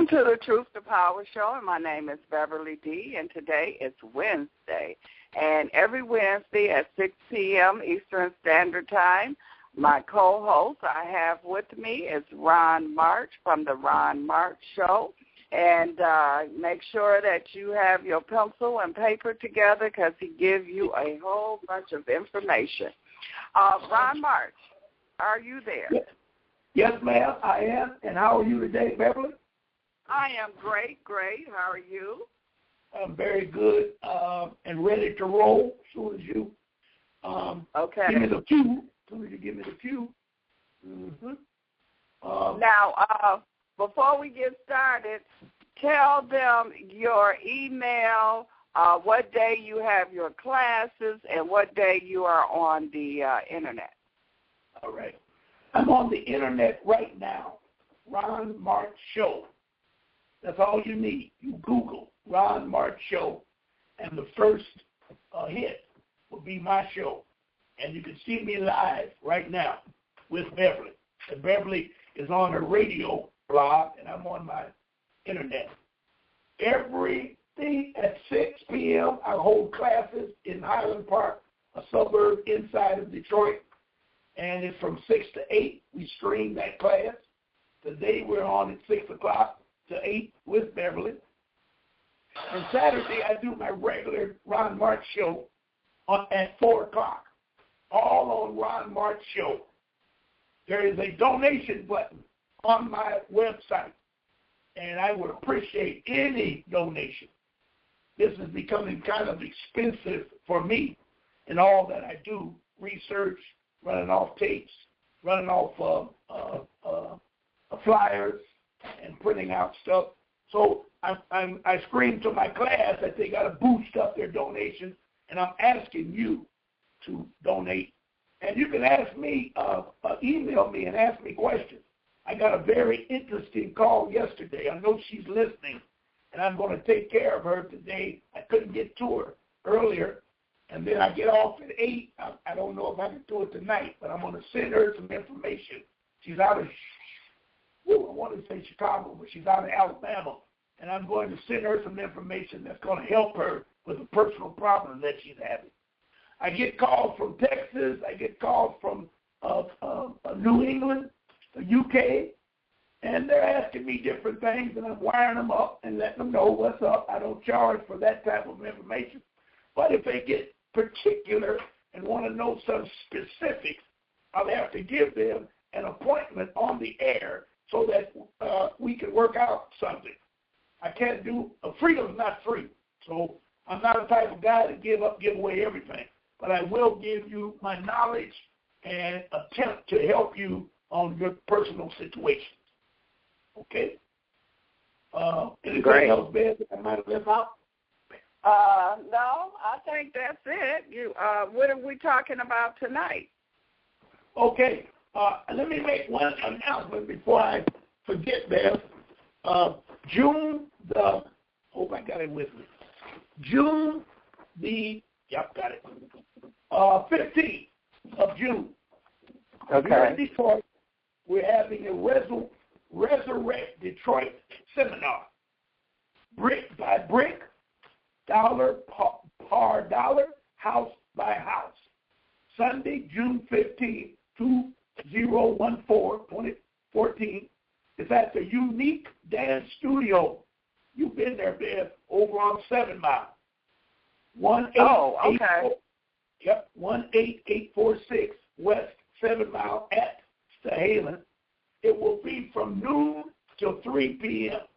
Welcome to the Truth to Power Show, and my name is Beverly D, and today is Wednesday. And every Wednesday at 6 p.m. Eastern Standard Time, my co-host I have with me is Ron March from the Ron March Show. And make sure that you have your pencil and paper together because he gives you a whole bunch of information. Ron March, are you there? Yes, ma'am, I am. And how are you today, Beverly? I am great. How are you? I'm very good and ready to roll as soon as you give me the cue. As soon as you give me the cue. Mm-hmm. Now, before we get started, tell them your email, what day you have your classes, and what day you are on the Internet. All right. I'm on the Internet right now, Ron March Show. That's all you need. You Google Ron March Show, and the first hit will be my show. And you can see me live right now with Beverly. And Beverly is on her radio blog, and I'm on my Internet. Everything at 6 p.m., I hold classes in Highland Park, a suburb inside of Detroit. And it's from 6 to 8. We stream that class. Today we're on at 6 o'clock to 8 with Beverly. And Saturday I do my regular Ron March Show at 4 o'clock. All on Ron March Show. There is a donation button on my website, and I would appreciate any donation. This is becoming kind of expensive for me in all that I do, research, running off tapes, running off flyers, and printing out stuff. So I scream to my class that they got to boost up their donations, and I'm asking you to donate. And you can ask me, email me and ask me questions. I got a very interesting call yesterday. I know she's listening, and I'm going to take care of her today. I couldn't get to her earlier, and then I get off at 8. I don't know if I can do it tonight, but I'm going to send her some information. She's out of, I want to say Chicago, but she's out of Alabama, and I'm going to send her some information that's going to help her with a personal problem that she's having. I get calls from Texas. I get calls from New England, the UK, and they're asking me different things, and I'm wiring them up and letting them know what's up. I don't charge for that type of information. But if they get particular and want to know some specifics, I'll have to give them an appointment on the air so that we can work out something. I can't do, freedom's not free, so I'm not the type of guy to give away everything. But I will give you my knowledge and attempt to help you on your personal situations. Okay? Anything else, Ben, that I might have left out? No, I think that's it. What are we talking about tonight? Okay. Let me make one announcement before I forget, Beth. June the, hope I got it with me. June the, got it. 15th of June. Okay. Here in Detroit, we're having a Resurrect Detroit seminar. Brick by brick, dollar par dollar, house by house. Sunday, June 15th, 2014. It's at the Unique Dance Studio. You've been there, Bev, over on 7 Mile. 18846 West 7 Mile at Stahalan. It will be from noon till 3 p.m.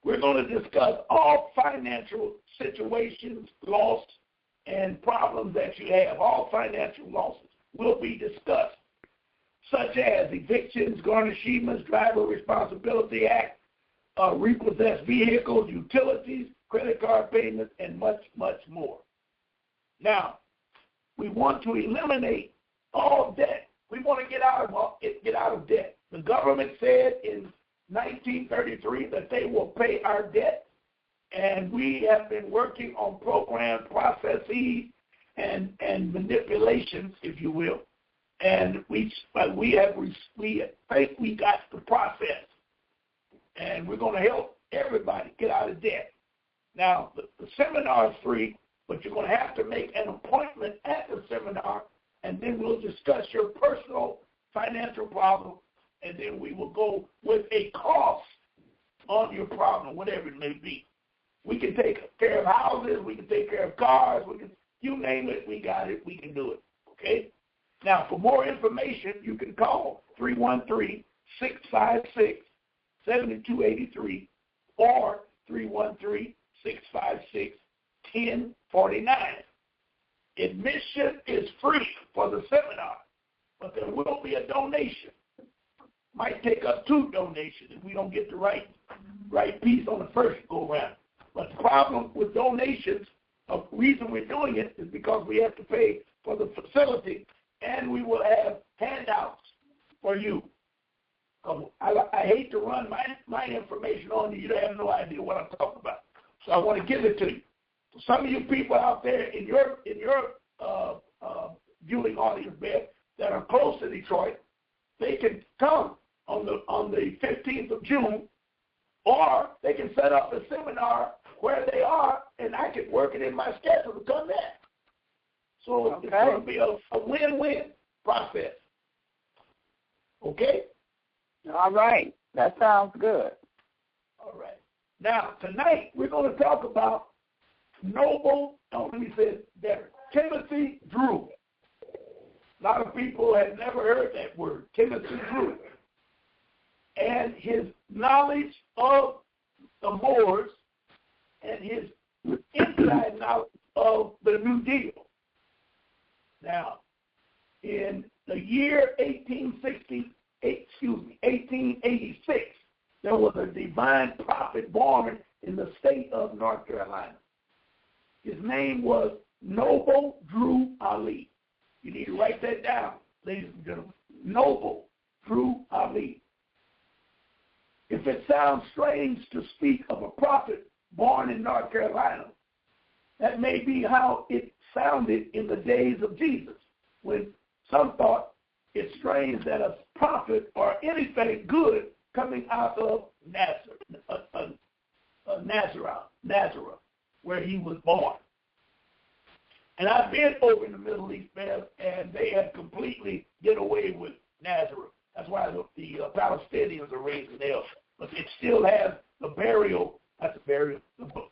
We're going to discuss all financial situations, loss, and problems that you have. All financial losses will be discussed, such as evictions, garnishments, Driver Responsibility Act, repossessed vehicles, utilities, credit card payments, and much, much more. Now, we want to eliminate all debt. We want to get out of debt. The government said in 1933 that they will pay our debt, and we have been working on program processes and manipulations, if you will, and we think we got the process. and we're going to help everybody get out of debt. Now, the seminar is free, but you're going to have to make an appointment at the seminar, and then we'll discuss your personal financial problem, and then we will go with a cost on your problem, whatever it may be. We can take care of houses, we can take care of cars, you name it, we got it, we can do it, okay? Now, for more information, you can call 313-656-7283 or 313-656-1049. Admission is free for the seminar, but there will be a donation. Might take up 2 donations if we don't get the right piece on the first go-round. But the problem with donations, the reason we're doing it is because we have to pay for the facility, and we will have handouts for you. I hate to run my information on you. You have no idea what I'm talking about. So I want to give it to you. So some of you people out there in your viewing audience bed that are close to Detroit, they can come on the 15th of June, or they can set up a seminar where they are, and I can work it in my schedule to come there. So It's going to be a win-win process. Okay? All right. That sounds good. All right. Now, tonight, we're going to talk about Timothy Drew. A lot of people have never heard that word, Timothy Drew. And his knowledge of the Moors and his inside knowledge of the New Deal. Now, in the year 1886, there was a divine prophet born in the state of North Carolina. His name was Noble Drew Ali. You need to write that down, ladies and gentlemen. Noble Drew Ali. If it sounds strange to speak of a prophet born in North Carolina, that may be how it sounded in the days of Jesus, when some thought it's strange that a prophet or anything good coming out of Nazareth, where he was born. And I've been over in the Middle East, man, and they have completely get away with Nazareth. That's why the Palestinians are raising hell. But it still has the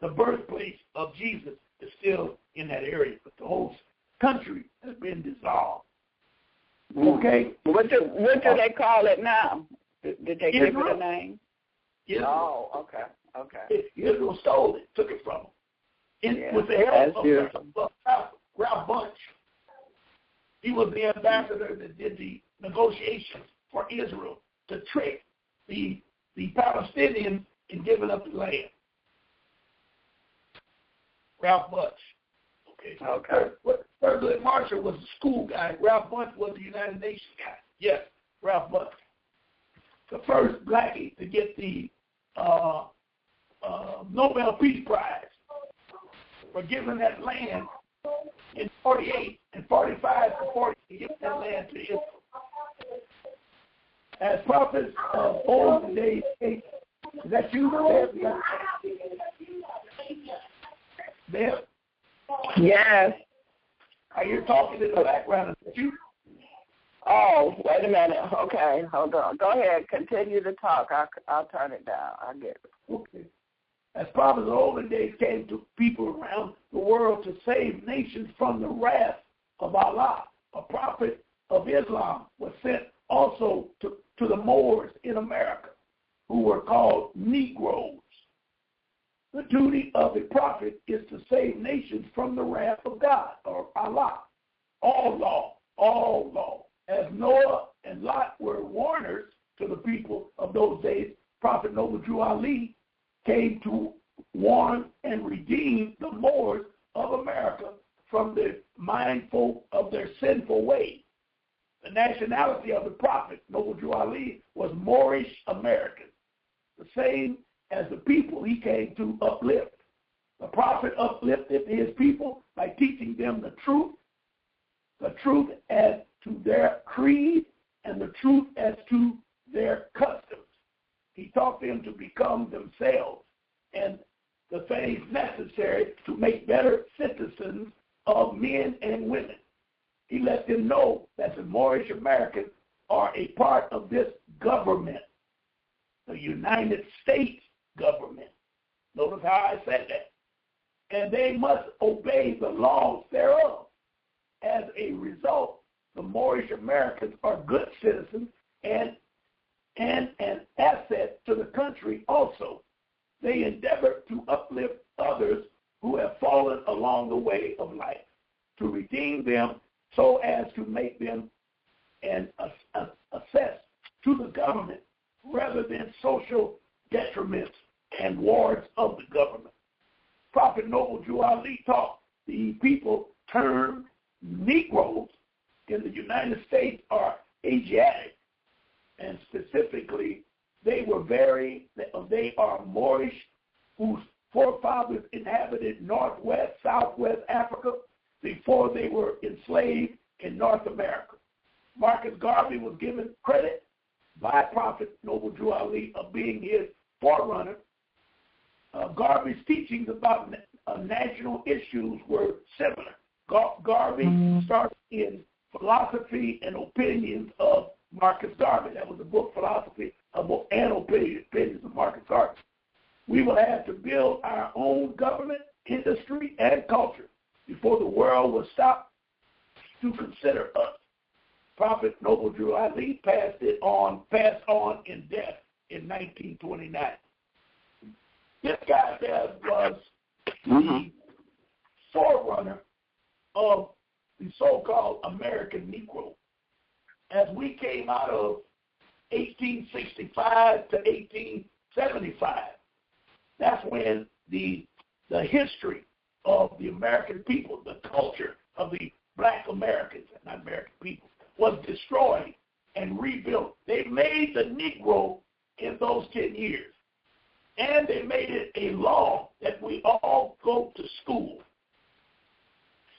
birthplace of Jesus is still in that area. But the whole country has been dissolved. Okay? What do they call it now? Did they give it a name? Israel. Oh, okay. Israel stole it, took it from them. With the help of Ralph Bunch. He was the ambassador that did the negotiations for Israel to trick the Palestinians in giving up the land. Ralph Bunch. Okay. Thurgood Marshall was the school guy. Ralph Bunch was the United Nations guy. Yes, Ralph Bunch. The first blackie to get the Nobel Peace Prize for giving that land in 48 and 45 to 40 to give that land to Israel. As prophets of old days, is that you, Bev? Yes. Are you talking in the background? Is that you? Oh, wait a minute. Okay, hold on. Go ahead. Continue to talk. I'll turn it down. I get it. Okay. As prophets of olden days came to people around the world to save nations from the wrath of Allah, a prophet of Islam was sent also to the Moors in America, who were called Negroes. The duty of a prophet is to save nations from the wrath of God, or Allah. All law. As Noah and Lot were warners to the people of those days, Prophet Noble Drew Ali came to warn and redeem the Moors of America from the mindful of their sinful ways. The nationality of the prophet, Noble Drew Ali, was Moorish American, the same as the people he came to uplift. The prophet uplifted his people by teaching them the truth as to their creed and the truth as to their customs. He taught them to become themselves and the things necessary to make better citizens of men and women. He let them know that the Moorish Americans are a part of this government, the United States government. Notice how I said that. And they must obey the laws thereof. As a result, the Moorish Americans are good citizens and an asset to the country also. They endeavor to uplift others who have fallen along the way of life, to redeem them so as to make them an assess to the government rather than social detriments and wards of the government. Prophet Noble Drew Ali taught the people termed Negroes in the United States are Asiatic, and specifically they are Moorish, whose forefathers inhabited Northwest, Southwest Africa before they were enslaved in North America. Marcus Garvey was given credit by Prophet Noble Drew Ali of being his forerunner. Garvey's teachings about national issues were similar. Garvey started in Philosophy and Opinions of Marcus Garvey. That was the book, Philosophy and Opinions of Marcus Garvey. We will have to build our own government, industry, and culture before the world will stop to consider us. Prophet Noble Drew Ali passed on in death in 1929. This guy there was the forerunner of the so-called American Negro. As we came out of 1865 to 1875, that's when the history of the American people, the culture of the black Americans, not American people, was destroyed and rebuilt. They made the Negro in those 10 years. And they made it a law that we all go to school.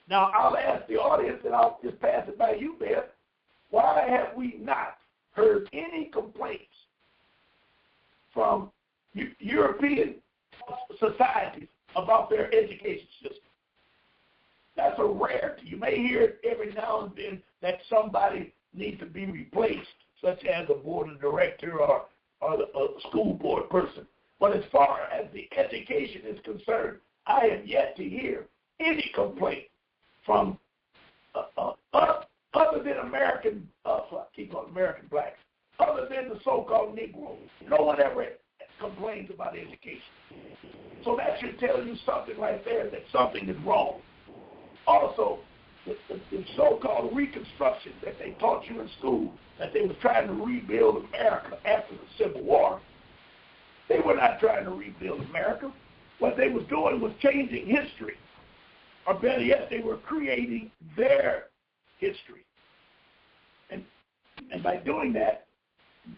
Now, I'll ask the audience, and I'll just pass it by you, Beth. Why have we not heard any complaints from European societies about their education system? That's a rarity. You may hear it every now and then that somebody needs to be replaced, such as a board of director or a school board person. But as far as the education is concerned, I have yet to hear any complaint from other than American, I keep calling American blacks, other than the so-called Negroes. No one ever complains about education. So that should tell you something right there, that something is wrong. Also, the so-called Reconstruction that they taught you in school, that they were trying to rebuild America after the Civil War, they were not trying to rebuild America. What they was doing was changing history. Or better yet, they were creating their history. And by doing that,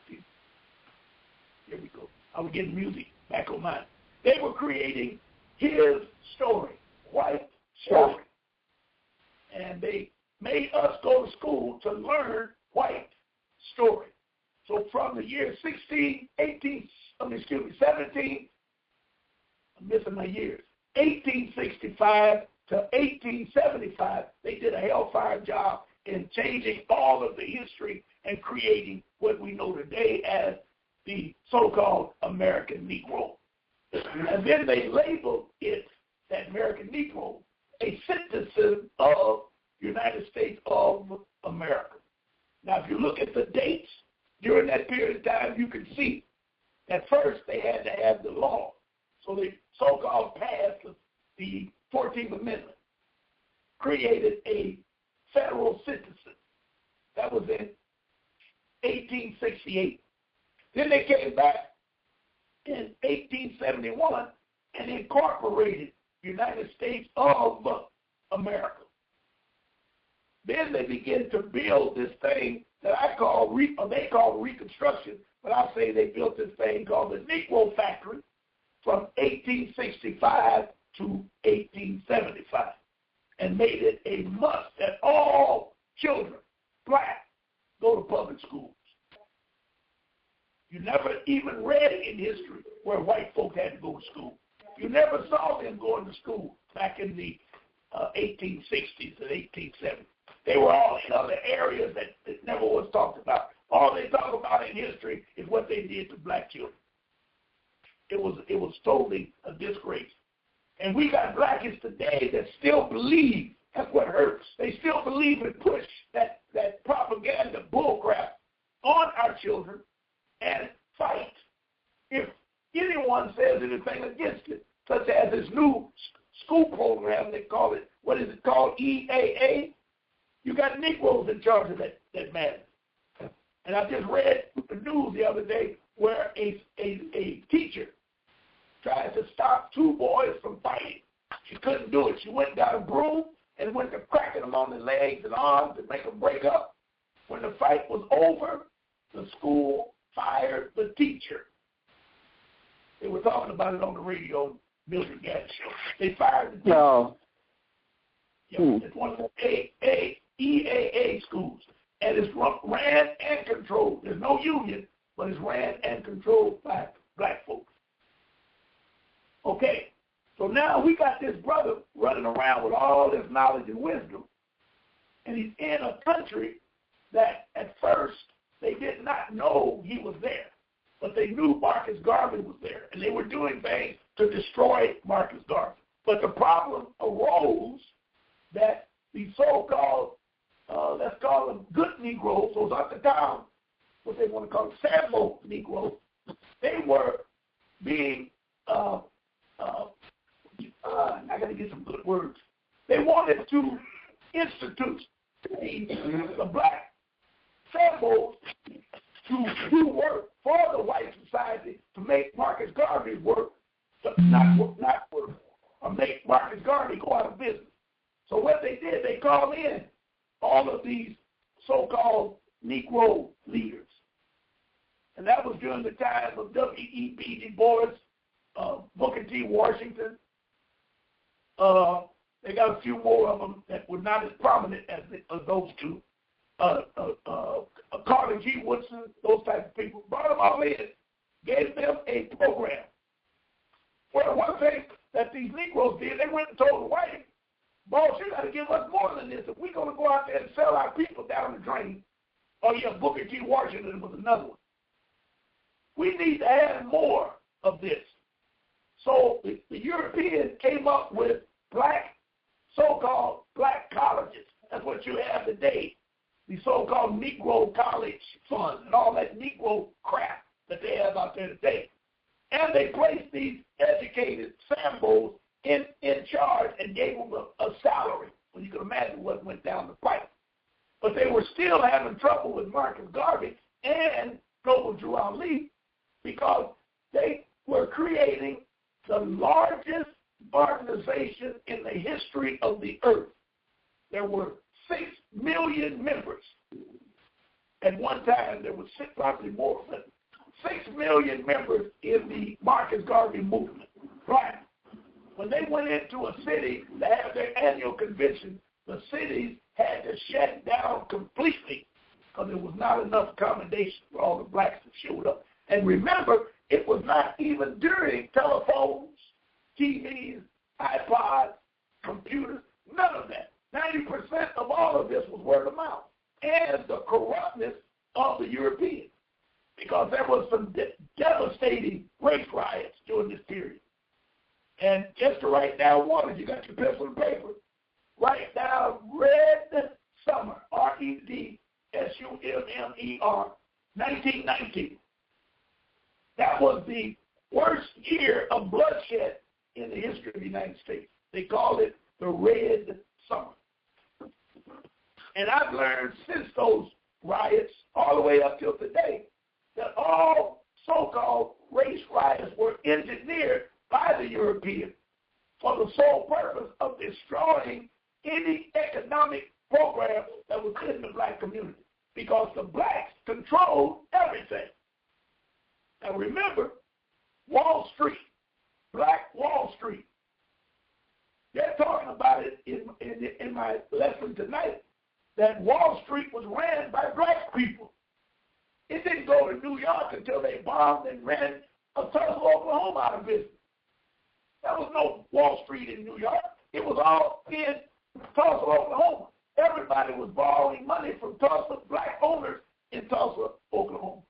here we go. I was getting music back on mine. They were creating his story, white story. And they made us go to school to learn white story. So from the year 1865 to 1875, they did a hellfire job in changing all of the history and creating what we know today as the so-called American Negro. And then they labeled it, that American Negro, a citizen of the United States of America. Now, if you look at the dates during that period of time, you can see that first they had to have the law. So they so-called passed the 14th Amendment, created a federal citizen. That was in 1868. Then they came back in 1871 and incorporated the United States of America. Then they began to build this thing that they call Reconstruction, but I say they built this thing called the Negro Factory from 1865 to 1875 and made it a must that all children, black, go to public schools. You never even read in history where white folk had to go to school. You never saw them going to school back in the 1860s and 1870s. They were all in other areas that never was talked about. All they talk about in history is what they did to black children. It was totally a disgrace. And we got blackies today that still believe. That's what hurts. They still believe and push that propaganda bullcrap on our children and fight if anyone says anything against it, such as this new school program. They call it, what is it called, EAA? You got Negroes in charge of that matter. And I just read the news the other day where a teacher tried to stop two boys from fighting. She couldn't do it. She went and got a broom and went to cracking them on the legs and arms to make them break up. When the fight was over, the school fired the teacher. They were talking about it on the radio, Mildred Gadd's show. They fired the teacher. No. Yeah, it's one of the EAA schools. And it's ran and controlled. There's no union, but it's ran and controlled by black folks. Okay, so now we got this brother running around with all this knowledge and wisdom, and he's in a country that at first they did not know he was there, but they knew Marcus Garvey was there, and they were doing things to destroy Marcus Garvey. But the problem arose that the so-called, let's call them good Negroes, those at the time, what they want to call Sambo Negroes, they were being, I got to get some good words. They wanted to institute the black Sambos to do work for the white society to make Marcus Garvey's work not work, or make Marcus Garvey go out of business. So what they did, they called in all of these so-called Negro leaders. And that was during the time of W.E.B. Du Bois, Booker T. Washington. They got a few more of them that were not as prominent as those two. Carter G. Woodson, those types of people. Brought them all in, gave them a program. Well, one thing that these Negroes did, they went and told the whites, boss, you got to give us more than this. If we're going to go out there and sell our people down the drain, oh yeah, Booker T. Washington was another one. We need to add more of this. So the Europeans came up with so-called black colleges. That's what you have today. The so-called Negro college funds and all that Negro crap that they have out there today. And they placed these educated Sambos in charge and gave them a salary. Well, you can imagine what went down the pipe. But they were still having trouble with Marcus Garvey and Noble Drew Ali because they were creating the largest organization in the history of the earth. There were 6 million members. At one time, there was probably more, but 6 million members in the Marcus Garvey movement. Right. When they went into a city to have their annual convention, the cities had to shut down completely because there was not enough accommodation for all the blacks that showed up. And remember, it was not even during telephones, TVs, iPods, computers, none of that. 90% of all of this was word of mouth and the corruptness of the Europeans, because there was some devastating race riots during this period. And just to write down one, if you got your pencil and paper, write down Red Summer, REDSUMMER, 1919. That was the worst year of bloodshed in the history of the United States. They called it the Red Summer. And I've learned since those riots all the way up till today that all so-called race riots were engineered by the Europeans for the sole purpose of destroying any economic program that was in the black community, because the blacks controlled everything. Now remember, Wall Street, Black Wall Street. They're talking about it in my lesson tonight, that Wall Street was ran by black people. It didn't go to New York until they bombed and ran Tulsa, Oklahoma out of business. There was no Wall Street in New York. It was all in Tulsa, Oklahoma. Everybody was borrowing money from Tulsa, black owners in Tulsa, Oklahoma.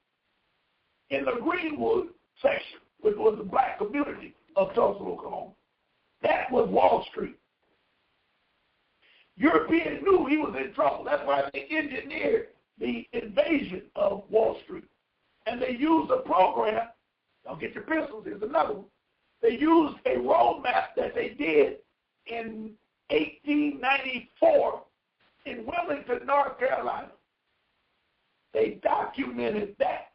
In the Greenwood section, which was the black community of Tulsa, Oklahoma. That was Wall Street. Europeans knew he was in trouble. That's why they engineered the invasion of Wall Street. And they used a program, don't get your pistols, here's another one. They used a roadmap that they did in 1894 in Wilmington, North Carolina. They documented that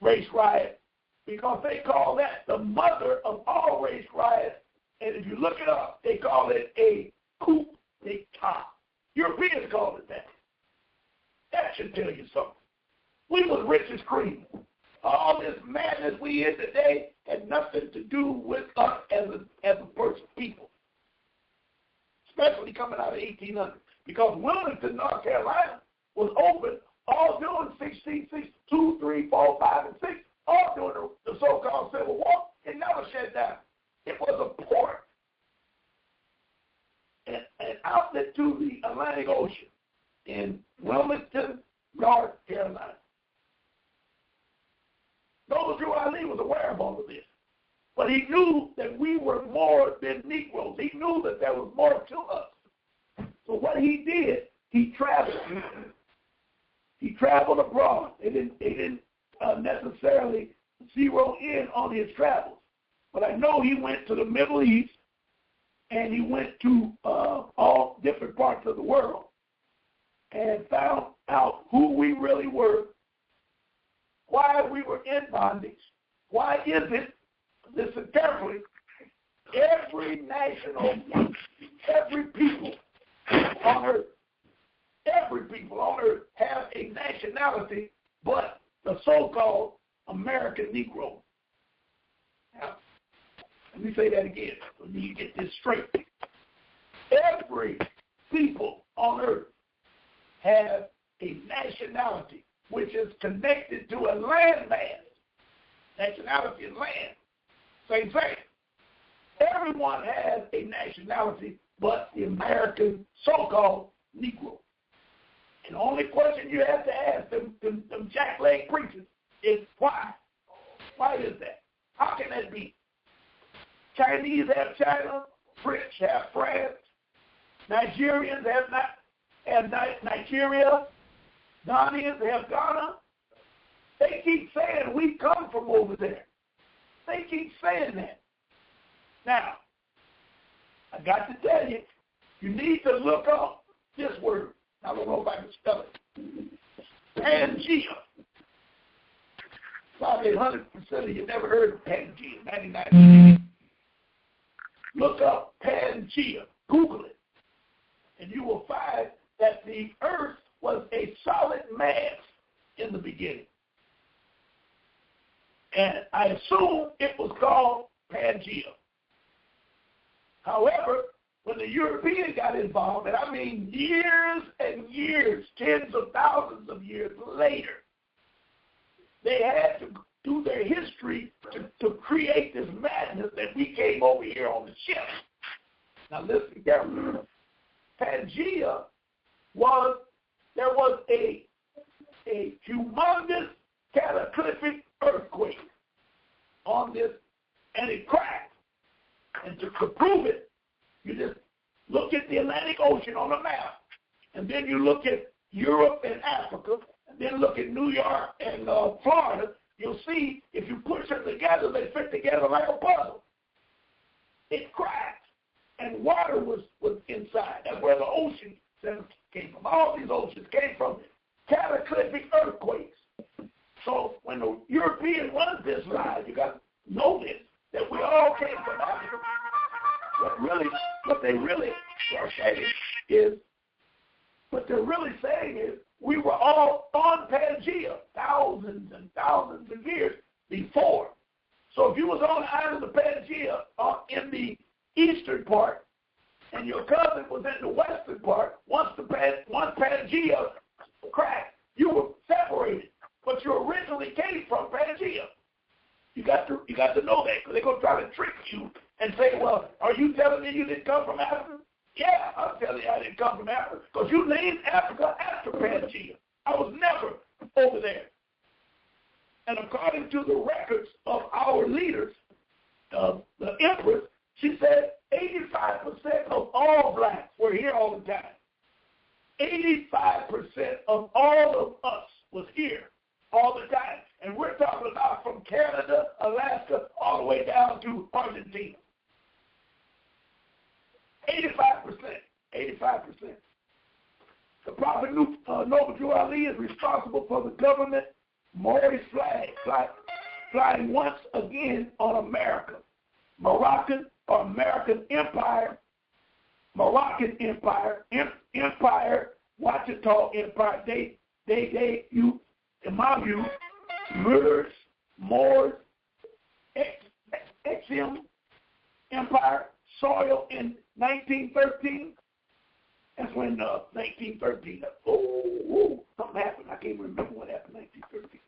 race riot because they call that the mother of all race riots. And if you look it up, they call it a coup d'etat. Europeans call it that. That should tell you something. We was rich as cream. All this madness we in today had nothing to do with us as a person, people. Especially coming out of 1800. Because Wilmington, North Carolina was open all during 1662, 3, 4, 5, and 6, all during the so-called Civil War. It never shut down. It was a port, an outlet to the Atlantic Ocean in Wilmington, North Carolina. Noble Drew Ali was aware of all of this. But he knew that we were more than Negroes. He knew that there was more to us. So what he did, he traveled. He traveled abroad. They didn't necessarily zero in on his travels. But I know he went to the Middle East, and he went to all different parts of the world and found out who we really were, why we were in bondage, why is it, listen carefully, every people on earth have a nationality but the so-called American Negro. Now, let me say that again so you get this straight. Every people on earth have a nationality which is connected to a landmass. Nationality is land. Same thing. Everyone has a nationality but the American so-called Negro. And the only question you have to ask them jackleg preachers is why? Why is that? How can that be? Chinese have China, French have France, Nigerians have Nigeria, Ghanaians have Ghana. They keep saying we come from over there. They keep saying that. Now, I got to tell you, you need to look up this word. I don't know if I can spell it. Pangea. Probably 100% of you never heard of Pangea. 99%. Look up Pangea. Google it. And you will find that the earth was a solid mass in the beginning. And I assume it was called Pangea. However, when the Europeans got involved, and I mean years and years, tens of thousands of years later, they had to do their history to create this madness that we came over here on the ship. Now listen carefully. Pangea there was a humongous cataclysmic earthquake on this, and it cracked. And to prove it, you just look at the Atlantic Ocean on a map, and then you look at Europe and Africa, and then look at New York and Florida. You'll see if you push them together, they fit together like a puzzle. It cracked, and water was inside. That's where the ocean came from. All these oceans came from cataclysmic earthquakes. So when the Europeans wanted this ride, you got to know this, that we all came from Africa. What they're really saying is we were all on Pangea thousands and thousands of years before. So if you was on the island of Pangea in the eastern part, and your cousin was in the western part, once Pangea cracked, you were separated. but you originally came from Pangea. You got to know that, because they're going to try to trick you and say, well, are you telling me you didn't come from Africa? Yeah, I'm telling you I didn't come from Africa, because you named Africa after Pangea. I was never over there. And according to the records of our leaders, the Empress, she said 85% of all blacks were here all the time. 85% of all of us was here all the time. And we're talking about from Canada, Alaska, all the way down to Argentina. 85%. The Prophet Noble Drew Ali is responsible for the government Moorish flag flying once again on America. Moroccan or American Empire, Moroccan Empire, Empire, Wachita Empire, you, Imam you, murders, Moors, Exium Empire, soil in 1913. That's when 1913, something happened. I can't remember what happened in 1913.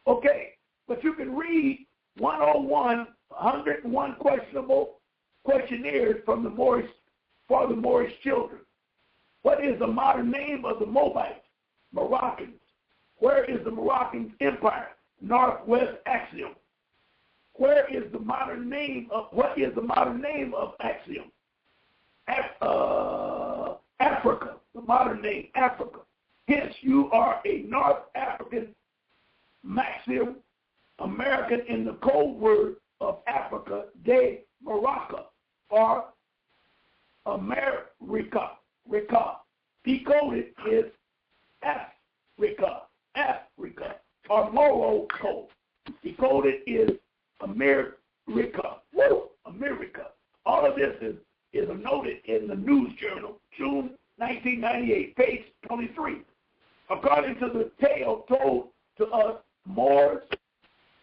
Okay, but you can read 101 questionable questionnaires from the Moorish, for the Moorish children. What is the modern name of the Moabites? Moroccans. Where is the Moroccan Empire? Northwest Axiom. Where is the modern name of, what is the modern name of Axiom? Africa, the modern name, Africa. Hence, you are a North African Maxim American in the code word of Africa, de Morocco, or America. Decoded is Africa, or Morocco. Decoded is America. America. All of this is noted in the News Journal, June 1998, page 23. According to the tale told to us, Moors,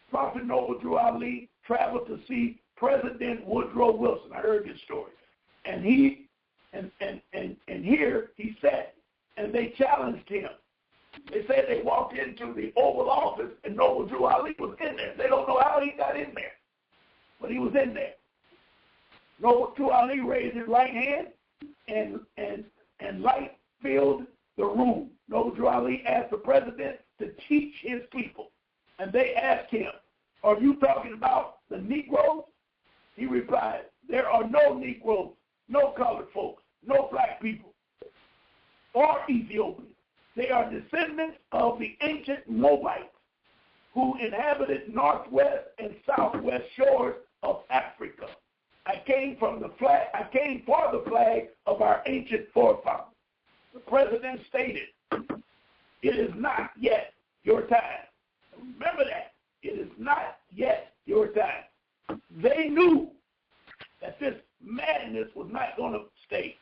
Prophet Noble Drew Ali traveled to see President Woodrow Wilson. I heard this story. And here he sat, and they challenged him. They said they walked into the Oval Office, and Noble Drew Ali was in there. They don't know how he got in there, but he was in there. Noble Drew Ali raised his right hand, and light filled the room. Noble Drew Ali asked the president to teach his people. And they asked him, are you talking about the Negroes? He replied, there are no Negroes, no colored folks, no black people, or Ethiopians. They are descendants of the ancient Moabites who inhabited northwest and southwest shores of Africa. I came for the flag of our ancient forefathers. The president stated, it is not yet your time. Remember that. It is not yet your time. They knew that this madness was not going to stay.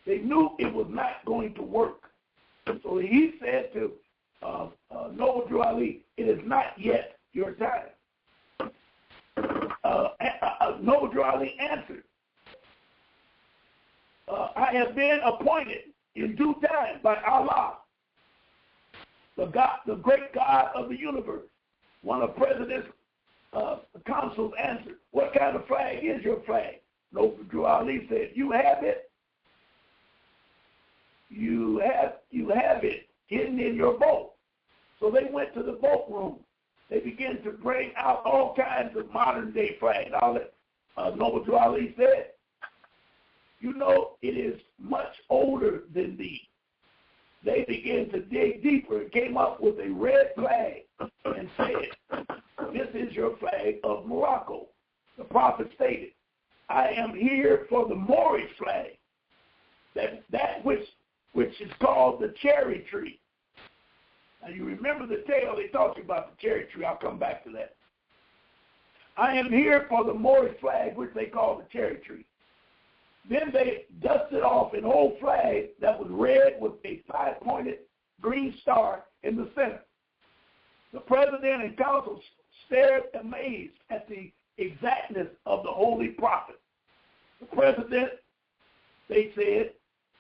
They knew it was not going to work. So he said to Noble Drew Ali, it is not yet your time. Noble Drew Ali answered, I have been appointed in due time by Allah, the great God of the universe. One of President's consuls answered, what kind of flag is your flag? Noble Drew Ali said, you have it. You have it hidden in your boat. So they went to the boat room. They began to bring out all kinds of modern day flags. All that Noble Drew Ali said, you know, it is much older than these. They began to dig deeper and came up with a red flag and said, this is your flag of Morocco. The prophet stated, I am here for the Moorish flag, that which is called the cherry tree. Now you remember the tale they talked about the cherry tree. I'll come back to that. I am here for the Moorish flag, which they call the cherry tree. Then they dusted off an old flag that was red with a 5-pointed green star in the center. The president and council stared amazed at the exactness of the holy prophet. The president, they said,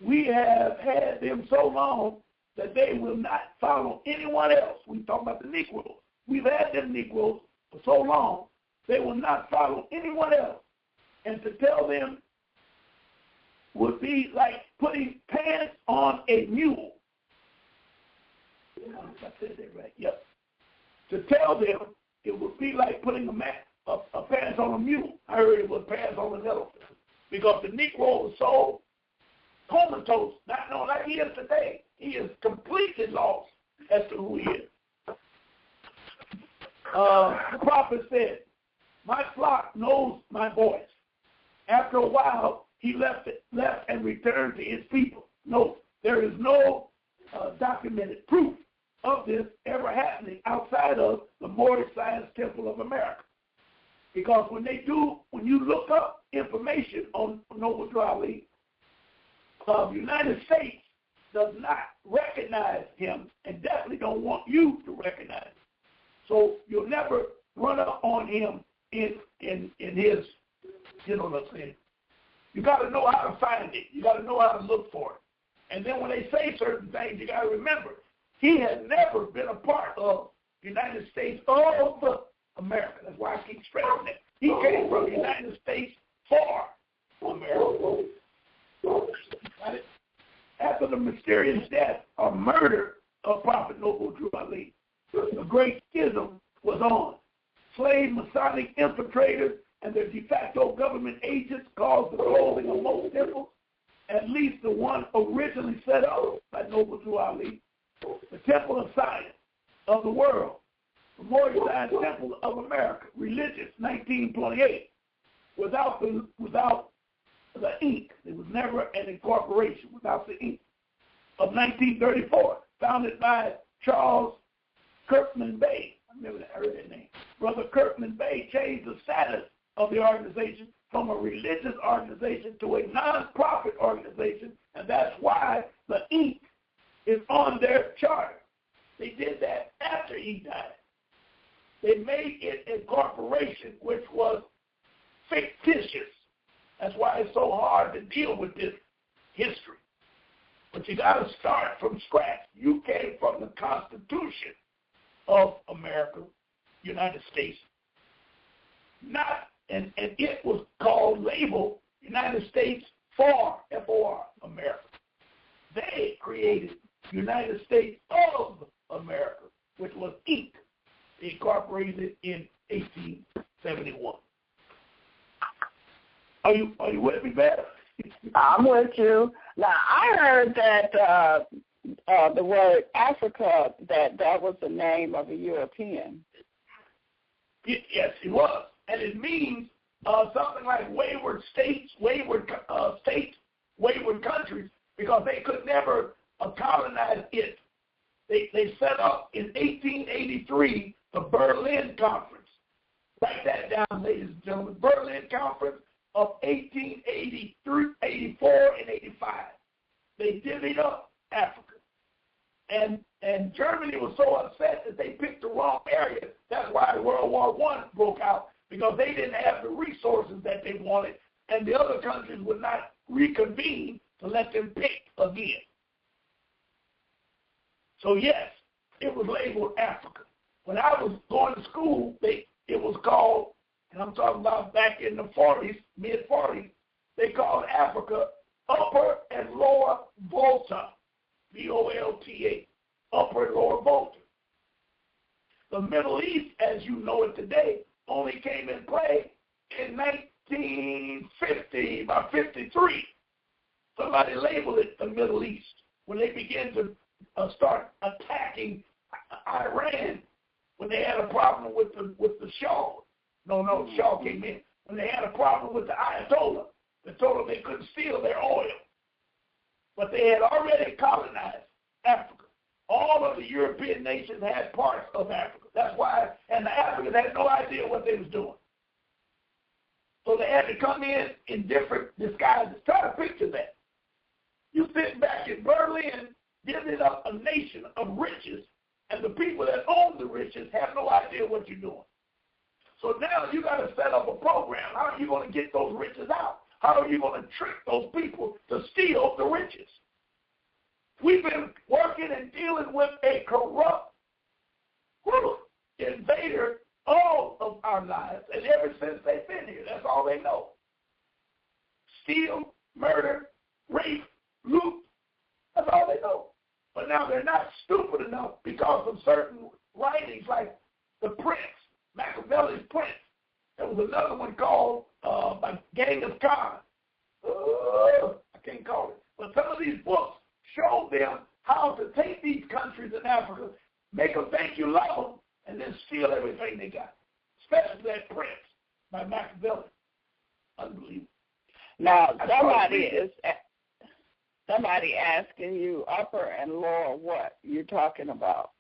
we have had them so long that they will not follow anyone else. We talk about the Negroes. We've had them Negroes for so long. They will not follow anyone else. And to tell them would be like putting pants on a mule. I said that right. Yep. To tell them it would be like putting a pants on a mule. I heard it was pants on an elephant. Because the Negro is so comatose, not knowing like he is today. He is completely lost as to who he is. The prophet said, my flock knows my voice. After a while, he left and returned to his people. No, there is no documented proof of this ever happening outside of the Moorish Science Temple of America. Because when you look up information on Noble Drew Ali, the United States does not recognize him and definitely don't want you to recognize him. So you'll never run up on him in his, you know what I'm saying. You got to know how to find it. You got to know how to look for it. And then when they say certain things, you got to remember, he has never been a part of the United States of America. That's why I keep stressing that. He came from the United States for America. Got it? After the mysterious death or murder of Prophet Noble Drew Ali, the great schism was on. Slave Masonic infiltrators and their de facto government agents caused the closing of most temples, at least the one originally set up by Noble Drew Ali, the Temple of Science of the world, the Moorish Science Temple of America, religious, 1928, without the ink. There was never an incorporation without the ink. Of 1934, founded by Charles Kirkman Bay. I heard that name. Brother Kirkman Bay changed the status of the organization from a religious organization to a non-profit organization, and that's why the ink is on their charter. They did that after he died. They made it a corporation, which was fictitious. That's why it's so hard to deal with this history. But you got to start from scratch. You came from the Constitution of America, United States. And it was called, labeled United States for, F-O-R, America. They created United States of America, which was Inc. They incorporated it in 1871. Are you with me, Beth? I'm with you. Now, I heard that the word Africa, that was the name of a European. Yes, it was. And it means something like wayward states, wayward countries, because they could never colonize it. They set up in 1883 the Berlin Conference. Write that down, ladies and gentlemen. Berlin Conference of 1883, 84, and 85. They divvied up Africa. And Germany was so upset that they picked the wrong area. That's why World War I broke out, because they didn't have the resources that they wanted, and the other countries would not reconvene to let them pick again. So yes, it was labeled Africa. When I was going to school, it was called, and I'm talking about back in the 40s, mid-40s, they called Africa Upper and Lower Volta, V-O-L-T-A, Upper and Lower Volta. The Middle East, as you know it today, only came in play in 1950, about 53. Somebody labeled it the Middle East when they began to start attacking Iran when they had a problem with the Shah. No, Shah came in. When they had a problem with the Ayatollah, they told them they couldn't steal their oil. But they had already colonized Africa. All of the European nations had parts of Africa. That's why, and the Africans had no idea what they was doing. So they had to come in different disguises. Try to picture that. You sit back in Berlin, giving up a nation of riches, and the people that own the riches have no idea what you're doing. So now you got to set up a program. How are you going to get those riches out? How are you going to trick those people to steal the riches? We've been working and dealing with a corrupt invader all of our lives, and ever since they've been here, that's all they know. Steal, murder, rape, loot, that's all they know. But now they're not stupid enough because of certain writings like the Prince, Machiavelli's Prince. There was another one called by Genghis Khan. I can't call it. But some of these books show them how to take these countries in Africa, make them think you love them, and then steal everything they got. Especially that Prince by Machiavelli. Unbelievable. Now, somebody asking you upper and lower what you're talking about.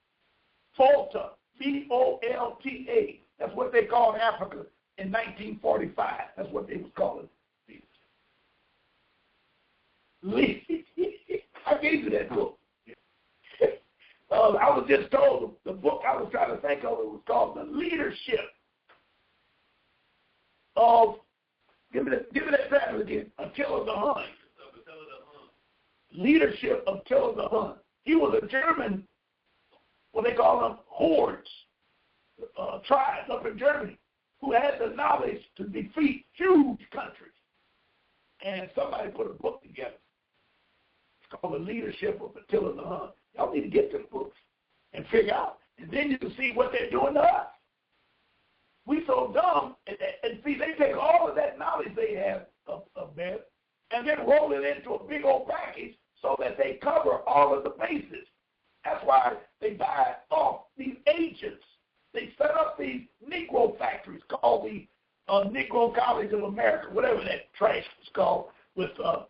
Volta, V-O-L-T-A. That's what they called Africa in 1945. That's what they was calling it. I gave you that book. I was just told the book I was trying to think of, it was called The Leadership of, give me that title again, Attila the Hun. Leadership of Attila the Hun. He was a German, what they call them, hordes, tribes up in Germany, who had the knowledge to defeat huge countries. And somebody put a book together. It's called The Leadership of Attila the Hun. Y'all need to get them books and figure out. And then you can see what they're doing to us. We so dumb, and see, they take all of that knowledge they have of that and then roll it into a big old package so that they cover all of the bases. That's why they buy off these agents. They set up these Negro factories called the Negro College of America, whatever that trash was called, with the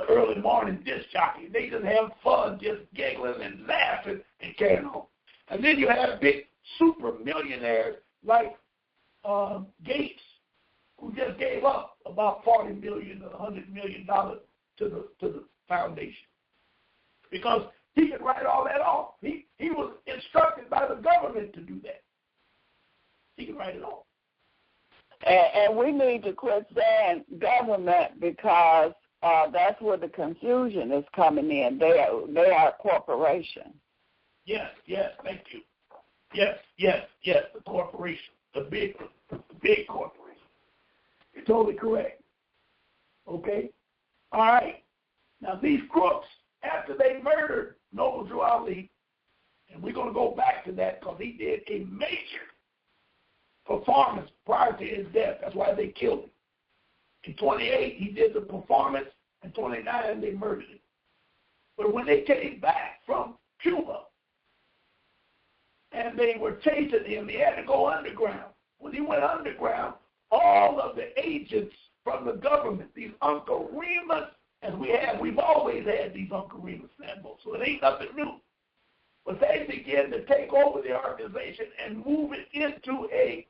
early morning disc jockey. They just have fun, just giggling and laughing and carrying on. And then you had big super millionaires like Gates, who just gave up about $40 million or $100 million to the foundation because he could write all that off. He was instructed by the government to do that. He could write it off. And we need to quit saying government because that's where the confusion is coming in. They are a corporation. Yes, thank you. Yes, the corporation, the big corporation. You're totally correct. Okay? All right. Now, these crooks, after they murdered Noble Drew Ali, and we're going to go back to that because he did a major performance prior to his death. That's why they killed him. In 28, he did the performance. In 29, they murdered him. But when they came back from Cuba and they were chasing him, he had to go underground. When he went underground, all of the agents from the government, these Uncle Remus, as we've always had these Uncle Remus samples, so it ain't nothing new. But they began to take over the organization and move it into a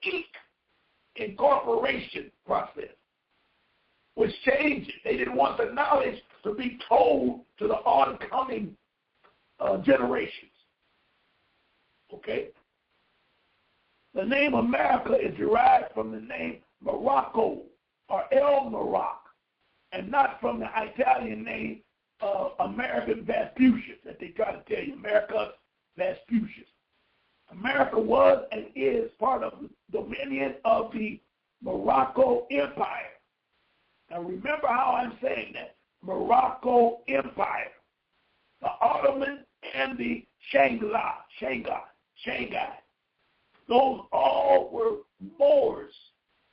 incorporation process, which changed it. They didn't want the knowledge to be told to the oncoming generations. Okay? The name America is derived from the name Morocco or El Morocco, and not from the Italian name American Vespucius that they try to tell you, America Vespucius. America was and is part of the dominion of the Morocco Empire. Now remember how I'm saying that. Morocco Empire. The Ottoman and the Shanghai. Those all were Moors.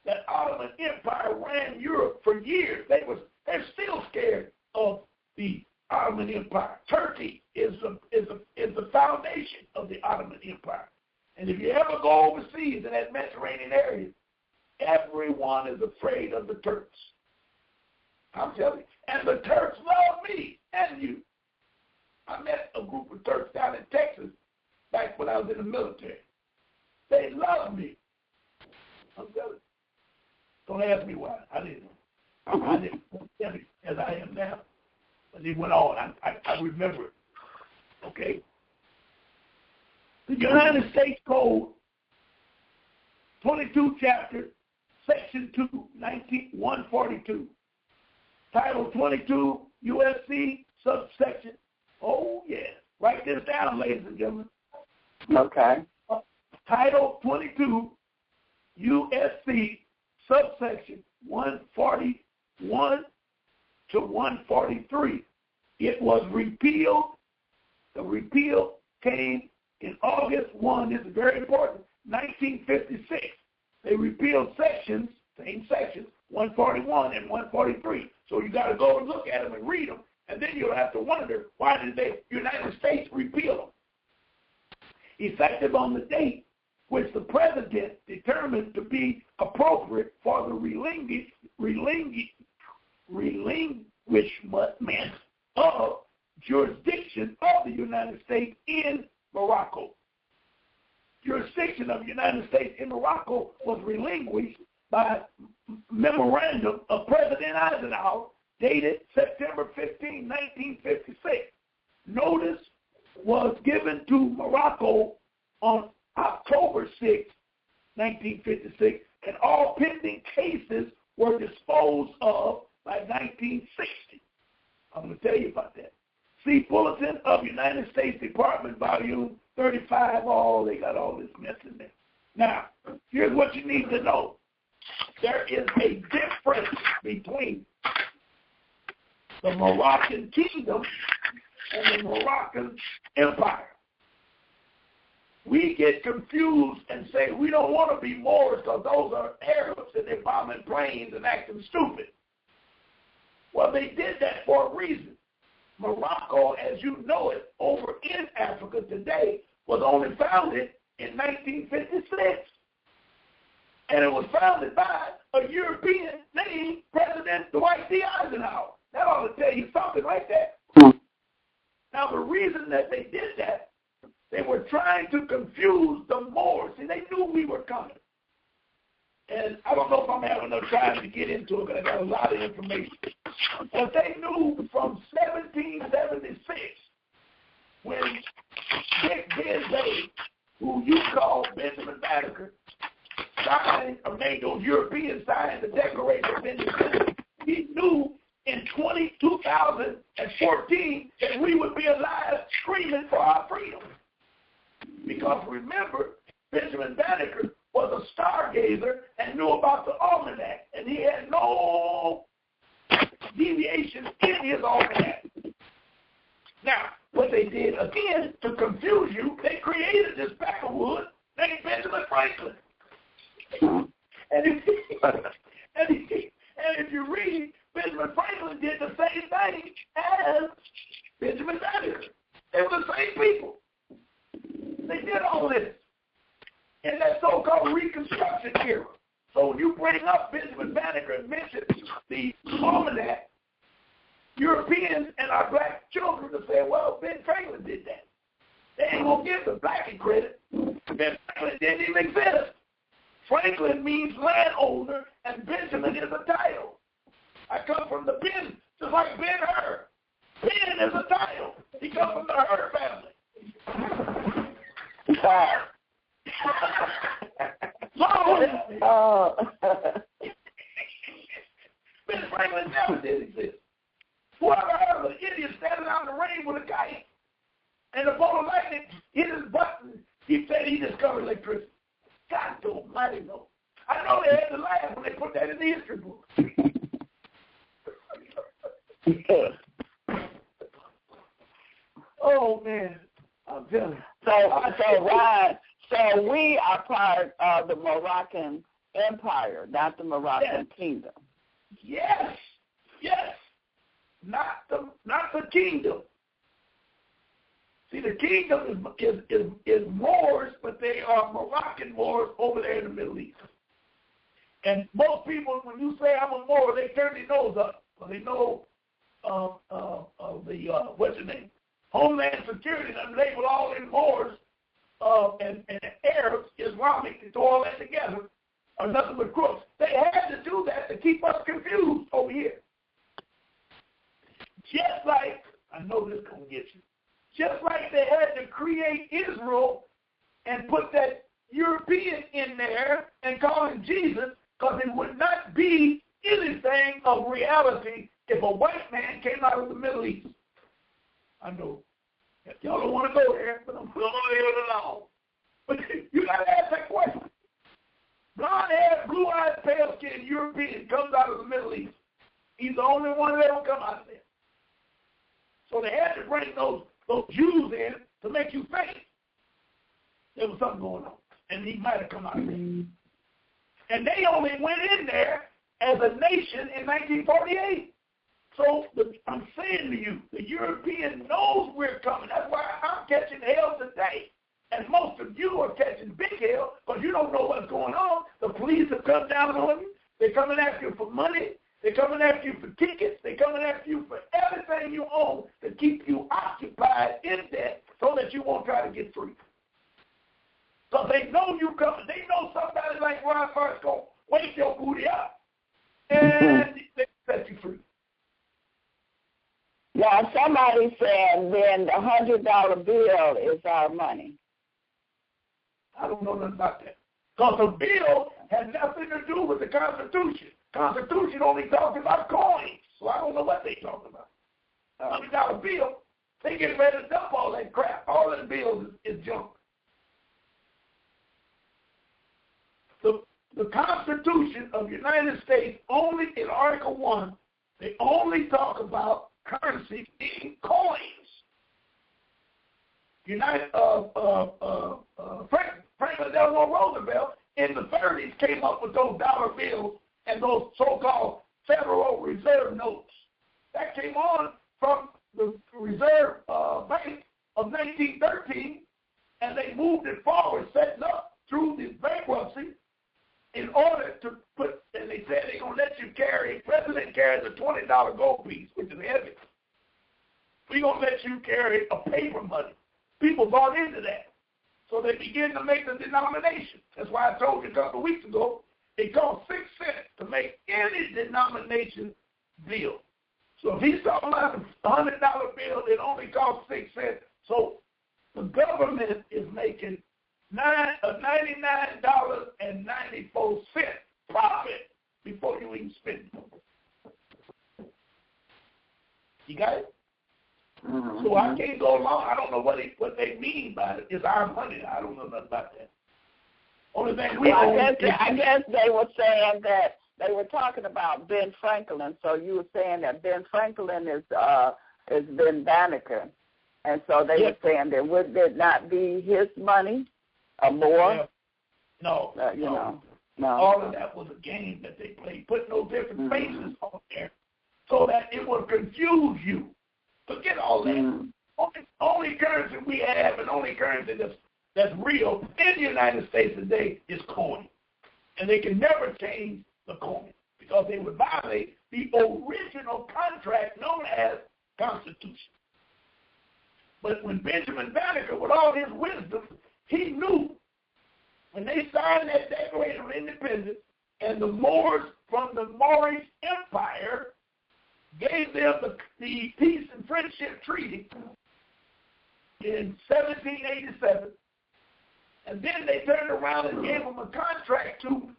That Ottoman Empire ran Europe for years. They're still scared of the Ottoman Empire. Turkey is the foundation of the Ottoman Empire. And if you ever go overseas in that Mediterranean area, everyone is afraid of the Turks. I'm telling you. And the Turks love me and you. I met a group of Turks down in Texas back when I was in the military. They love me. I'm telling you. Don't ask me why. I didn't tell me as I am now. But it went on. I remember it. Okay? The United States Code, 22 chapter, section 2, 142. Title 22, USC, subsection Oh, yes. Write this down, ladies and gentlemen. Okay. Title 22, USC, subsection 141 to 143. It was repealed. The repeal came in August 1. This is very important. 1956. They repealed sections, same sections, 141 and 143. So you got to go and look at them and read them, and then you'll have to wonder, why did the United States repeal them? Effective on the date which the president determined to be appropriate for the relinquishment of jurisdiction of the United States in Morocco. Jurisdiction of the United States in Morocco was relinquished by memorandum of President Eisenhower dated September 15, 1956. Notice was given to Morocco on October 6, 1956, and all pending cases were disposed of by 1960. I'm going to tell you about that. See Bulletin of United States Department, Volume 35. Oh, they got all this mess in there. Now, here's what you need to know. There is a difference between the Moroccan kingdom and the Moroccan Empire. We get confused and say we don't want to be Moors because those are Arabs and they're bombing planes and acting stupid. Well, they did that for a reason. Morocco, as you know it, over in Africa today, was only founded in 1956. And it was founded by a European named President Dwight D. Eisenhower. That ought to tell you something like that. Now, the reason that they did that, they were trying to confuse the Moors. See, they knew we were coming. And I don't know if I'm having enough time to get into it, but I got a lot of information. But they knew from 1776, when Dick Bentley, who you call Benjamin Banneker, signed, or made those Europeans sign the Declaration of Independence, he knew in 2014 that we would be alive screaming for our freedom. Because remember, Benjamin Banneker was a stargazer and knew about the almanac, and he had no deviations in his almanac. Now, what they did, again, to confuse you, they created this backwoods named Benjamin Franklin. And if you read, Benjamin Franklin did the same thing as Benjamin Banneker. They were the same people. They did all this in that so-called Reconstruction era. So when you bring up Benjamin Banneker and mention the almanac, Europeans and our black children will say, well, Ben Franklin did that. They ain't going to give the black credit. Ben Franklin didn't even exist. Franklin means landowner, and Benjamin is a title. I come from the Ben, just like Ben-Hur. Ben is a title. He comes from the Hur family. Ben Franklin never did exist. Whoever heard of an idiot standing out in the rain with a kite and a bolt of lightning hit his button, he said he discovered electricity. God almighty, no. I know they had to laugh when they put that in the history book. Oh, man. I'm telling you. So Ryan, so we are part of the Moroccan Empire, not the Moroccan Kingdom. Yes. Not the kingdom. See, the kingdom is Moors, but they are Moroccan Moors over there in the Middle East. And most people, when you say I'm a Moor, they turn their nose up. Well, they know what's the name? Homeland Security and label all in Moors and Arabs, Islamic, to throw all that together, are nothing but crooks. They had to do that to keep us confused over here. Just like, I know this is going to get you, just like they had to create Israel and put that European in there and call him Jesus, because it would not be anything of reality if a white man came out of the Middle East. I know. Y'all don't want to go there, but I'm going to leave it alone. But you got to ask that question. Blonde-haired, blue-eyed, pale-skinned European comes out of the Middle East. He's the only one that don't come out of there. So they had to bring those Jews in to make you think there was something going on. And he might have come out of there. And they only went in there as a nation in 1948. So I'm saying to you, the European knows we're coming. That's why I'm catching hell today. And most of you are catching big hell because you don't know what's going on. The police have come down on you. They're coming after you for money. They're coming after you for tickets. They're coming after you for everything you own to keep you occupied in debt so that you won't try to get free. So they know you coming. They know somebody like Ron First going to wake your booty up and they set you free. Now, somebody said then the $100 bill is our money. I don't know nothing about that. Because the bill had nothing to do with the Constitution. Constitution only talks about coins. So I don't know what they talking about. $100 bill, they get ready to dump all that crap. All that bills is junk. The Constitution of the United States only in Article 1, they only talk about currency being coins. Franklin Delano Roosevelt in the 30s came up with those dollar bills and those so-called Federal Reserve notes. That came on from the Reserve Bank of 1913, and they moved it forward, setting up through the bankruptcy in order to put, and they said they're going to let you carry, President carries a $20 gold piece, which is heavy. We're going to let you carry a paper money. People bought into that. So they began to make the denomination. That's why I told you a couple of weeks ago, it costs 6 cents to make any denomination bill. So if he's talking about a $100 bill, it only costs 6 cents. So the government is making $99.94 profit before you even spend it. You got it? Mm-hmm. So I can't go along. I don't know what they mean by it. It's our money. I don't know nothing about that. Only thing I guess they were saying that they were talking about Ben Franklin. So you were saying that Ben Franklin is Ben Vatican, and so they were saying that would it not be his money or more? Yeah. No, no. All of that was a game that they played, putting those different faces on there so that it would confuse you. Forget all that. Only currency we have and only currency that's real in the United States today is coin. And they can never change the coin because they would violate the original contract known as Constitution. But when Benjamin Banneker, with all his wisdom, he knew when they signed that Declaration of Independence and the Moors from the Moorish Empire gave them the Peace and Friendship Treaty in 1787, and then they turned around and gave them a contract to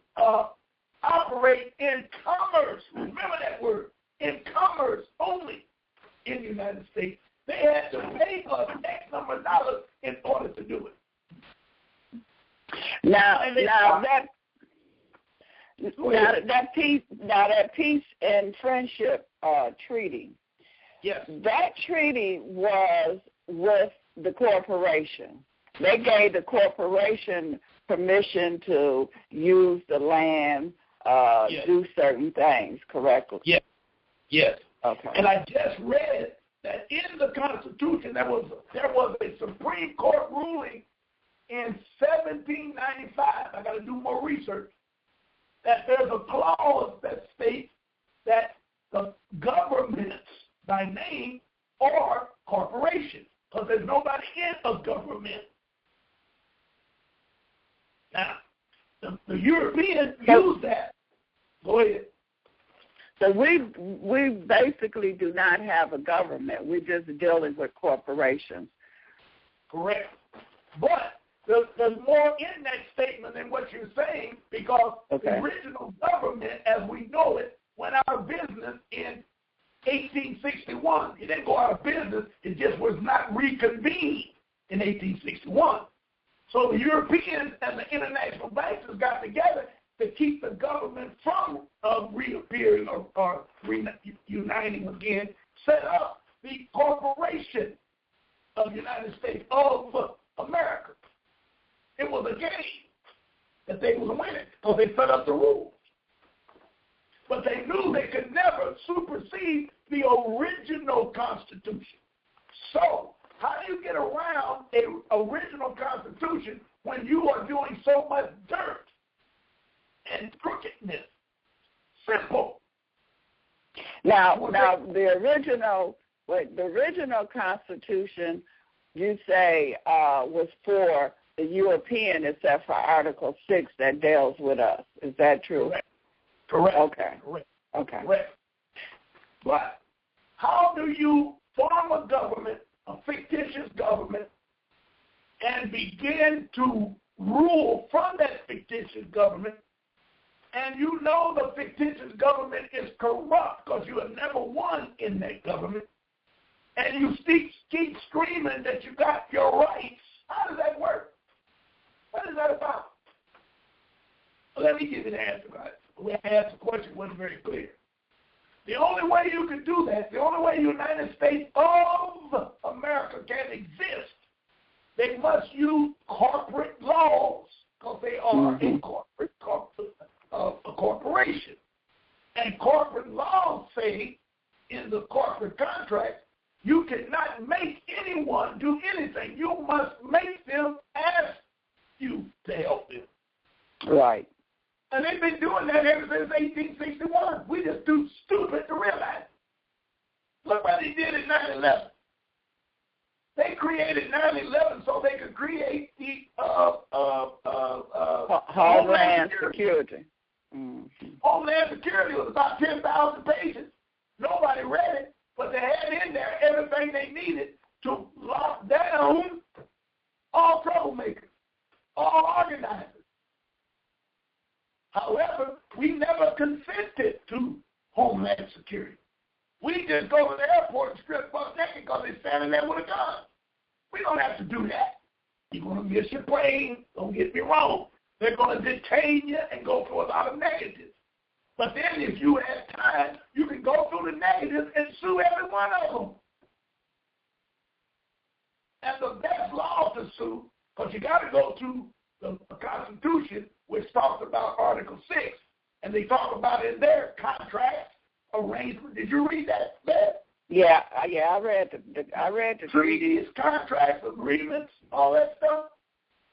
operate in commerce. Remember that word, in commerce only in the United States. They had to pay us X number of dollars in order to do it. Now that peace and friendship treaty. Yes. That treaty was with the corporation. They gave the corporation permission to use the land, do certain things, correctly? Yes. Yes. Okay. And I just read that in the Constitution there was a Supreme Court ruling in 1795. I got to do more research. That there's a clause that states that the governments by name are corporations because there's nobody in a government. Now, the Europeans use that. Go ahead. So we basically do not have a government. We're just dealing with corporations. Correct. But there's more in that statement than what you're saying because the original government, as we know it, went out of business in 1861. It didn't go out of business. It just was not reconvened in 1861. So the Europeans and the international bankers got together to keep the government from reappearing or reuniting again, set up the Corporation of the United States of America. It was a game that they was winning because they set up the rules. But they knew they could never supersede the original Constitution. So how do you get around an original Constitution when you are doing so much dirt and crookedness? Simple. Now the original Constitution, you say, was for the European, except for Article 6 that deals with us. Is that true? Correct. Okay. Okay. Correct. But how do you form a government, a fictitious government, and begin to rule from that fictitious government, and you know the fictitious government is corrupt because you have never won in that government, and you keep screaming that you got your rights? How does that work? What is that about? Well, let me give you the answer, guys. We asked the question, wasn't very clear. The only way you can do that, the only way the United States of America can exist, they must use corporate laws because they are a corporation. And corporate laws say in the corporate contract, you cannot make anyone do anything. You must make them ask you to help them. Right. And they've been doing that ever since 1861. We just too stupid to realize it. Look what they did in 9/11. They created 9/11 so they could create the Homeland Security. Mm-hmm. Homeland Security was about 10,000 pages. Nobody read it, but they had in there everything they needed to lock down all troublemakers, all organizers. However, we never consented to Homeland Security. We just go to the airport and strip buck naked because they're standing there with a gun. We don't have to do that. You're going to miss your plane. Don't get me wrong. They're going to detain you and go through a lot of negatives. But then if you have time, you can go through the negatives and sue every one of them. And the best law to sue, because you got to go to the Constitution, which talks about Article 6, and they talk about in their contract arrangement. Did you read that, Beth? Yeah, I read the treaties, contracts, agreements, all that stuff.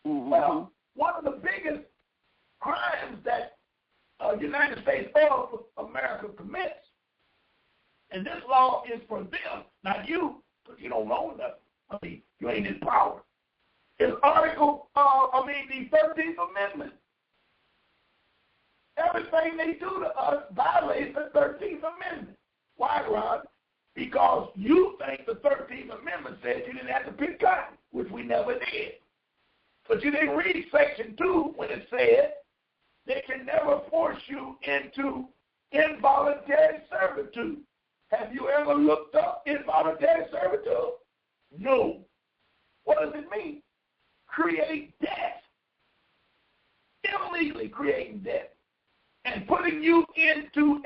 Mm-hmm. Well, one of the biggest crimes that United States of America commits, and this law is for them, not you, because you don't know enough. I mean, you ain't in power. Is the 13th Amendment. Everything they do to us violates the 13th Amendment. Why, Ron? Because you think the 13th Amendment said you didn't have to pick cotton, which we never did. But you didn't read Section 2 when it said they can never force you into involuntary servitude. Have you ever looked up involuntary servitude? No. What does it mean? Create debt. Illegally creating debt. And putting you into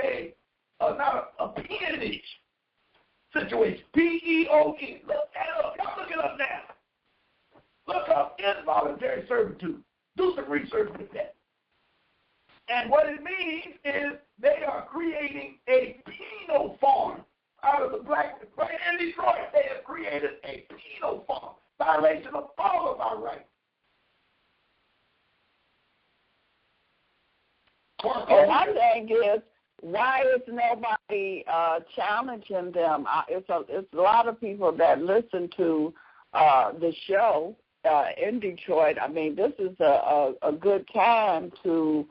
not a peonage situation. P-E-O-N. Look that up. Y'all look it up now. Look up involuntary servitude. Do some research with that. And what it means is they are creating a penal farm out of the black. In Detroit, they have created a penal farm. Violation of all of our rights. And my thing is, why is nobody challenging them? It's a lot of people that listen to the show in Detroit. I mean, this is a good time to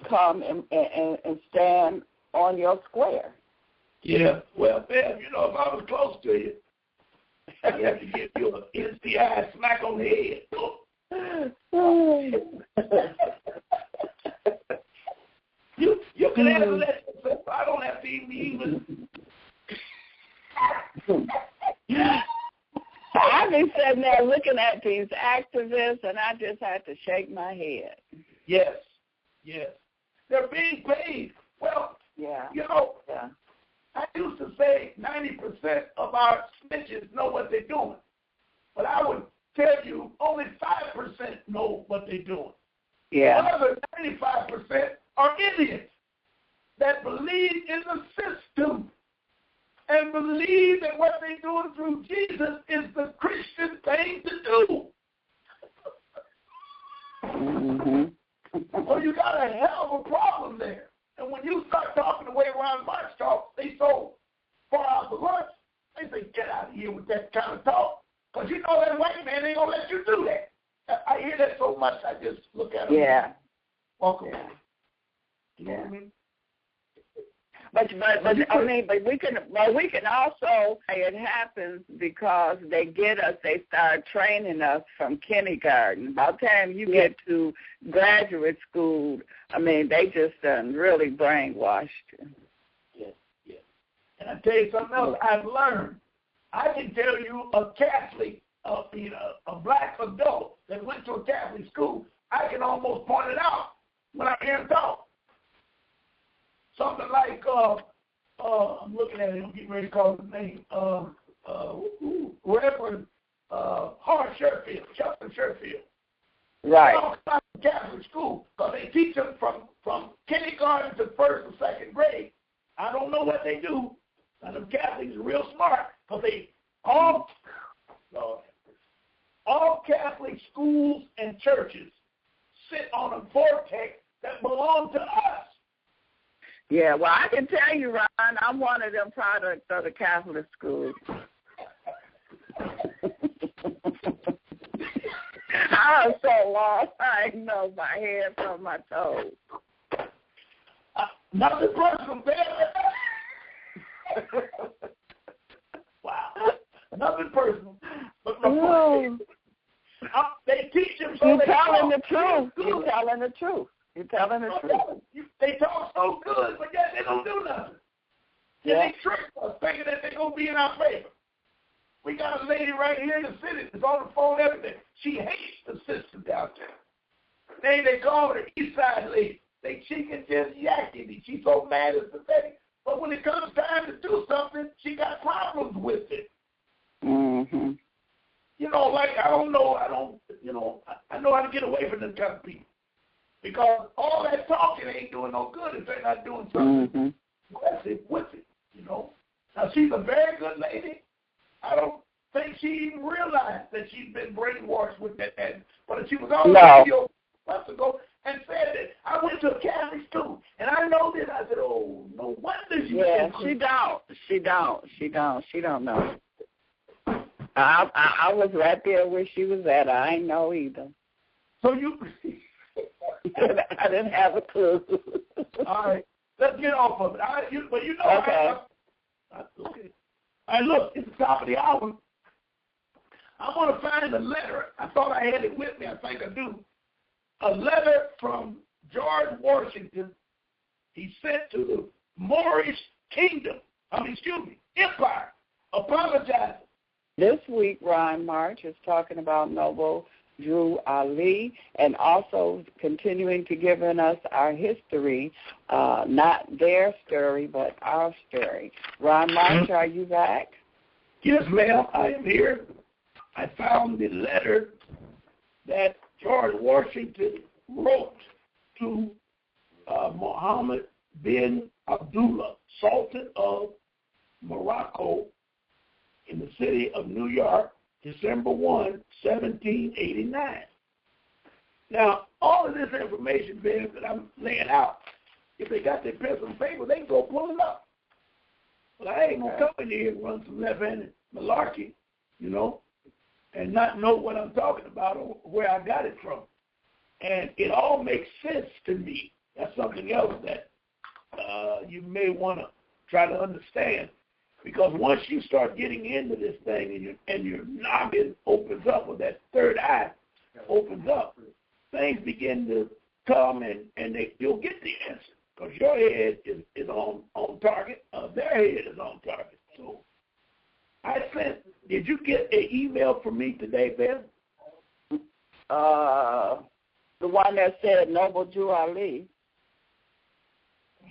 come and stand on your square. Yeah, well, Bev, if I was close to you, I'd have to give you an STI smack on the head. You can answer that yourself. I don't have to even I be sitting there looking at these activists, and I just had to shake my head. Yes. They're being paid. Well, yeah. I used to say 90% of our snitches know what they're doing. But I would tell you only 5% know what they're doing. Yeah. Another 95% are idiots that believe in the system and believe that what they're doing through Jesus is the Christian thing to do. So you got a hell of a problem there. And when you start talking the way Ron March talks, they so far out the lunch, they say, get out of here with that kind of talk. Because you know that white man ain't going to let you do that. I hear that so much, I just look at him. Yeah. Walk away. You know what I mean? But we can also, it happens because they start training us from kindergarten. By the time you get to graduate school, they just really brainwashed you. Yes. And I tell you something else I've learned. I can tell you a Catholic, a black adult that went to a Catholic school, I can almost point it out when I hear him talk. Something like, I'm looking at it, I'm getting ready to call his name, Reverend Justin Sherfield. Right. They all come to Catholic school because they teach them from kindergarten to first or second grade. I don't know what they do. Now, them Catholics are real smart because all Catholic schools and churches sit on a vortex that belong to us. Yeah, well, I can tell you, Ron, I'm one of them products of the Catholic school. I was so lost, I didn't know my head from my toes. Nothing personal, man. Wow. Nothing personal. But they teach them so You're telling the truth. You're telling the truth. They talk so good, but yet they don't do nothing. Yeah. And they trick us, thinking that they're going to be in our favor. We got a lady right here in the city that's on the phone every day. She hates the system down there. They call her the East Side lady. She can just yak it. She's so mad it's pathetic. But when it comes time to do something, she got problems with it. Mm-hmm. I know how to get away from them kind of people. Because all that talking ain't doing no good if they're not doing something with it, Now, she's a very good lady. I don't think she even realized that she's been brainwashed with that. But she was on the video months ago and said that I went to a Catholic school, and I know this. I said, oh, no wonder she She don't know. I was right there where she was at. I ain't know either. So you... I didn't have a clue. All right. Let's get off of it. Okay. Okay. All right, look, it's the top of the hour. I want to find a letter. I thought I had it with me. I think I do. A letter from George Washington. He sent to the Moorish Empire, apologizing. This week, Ron March is talking about Noble Drew Ali, and also continuing to giving us our history, not their story, but our story. Ron March, are you back? Yes, ma'am, I am here. I found the letter that George Washington wrote to Mohammed bin Abdullah, Sultan of Morocco, in the city of New York, December 1, 1789. Now, all of this information, Ben, that I'm laying out, if they got their pencil and paper, they can go pull it up. But I ain't going to come in here and run some left-handed malarkey, and not know what I'm talking about or where I got it from. And it all makes sense to me. That's something else that you may want to try to understand. Because once you start getting into this thing and your noggin opens up, or that third eye opens up, things begin to come and you'll get the answer. Because your head is on target, their head is on target. So sent, did you get an email from me today, Ben? The one that said Noble Jew Ali.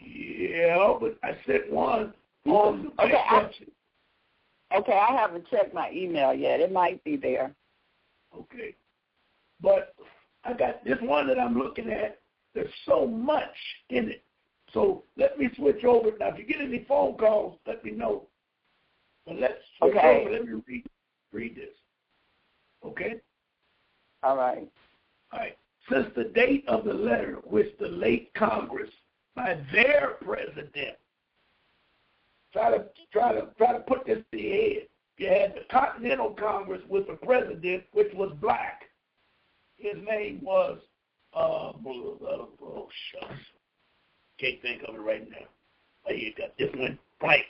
Yeah, but I sent one on the Okay, I haven't checked my email yet. It might be there. Okay. But I got this one that I'm looking at. There's so much in it. So let me switch over. Now, if you get any phone calls, let me know. But let's switch over. Let me read this. Okay? All right. All right. Since the date of the letter which the late Congress, by their president, try to put this in your head. You had the Continental Congress with the president, which was black. His name was shucks. Can't think of it right now. You got this one blank.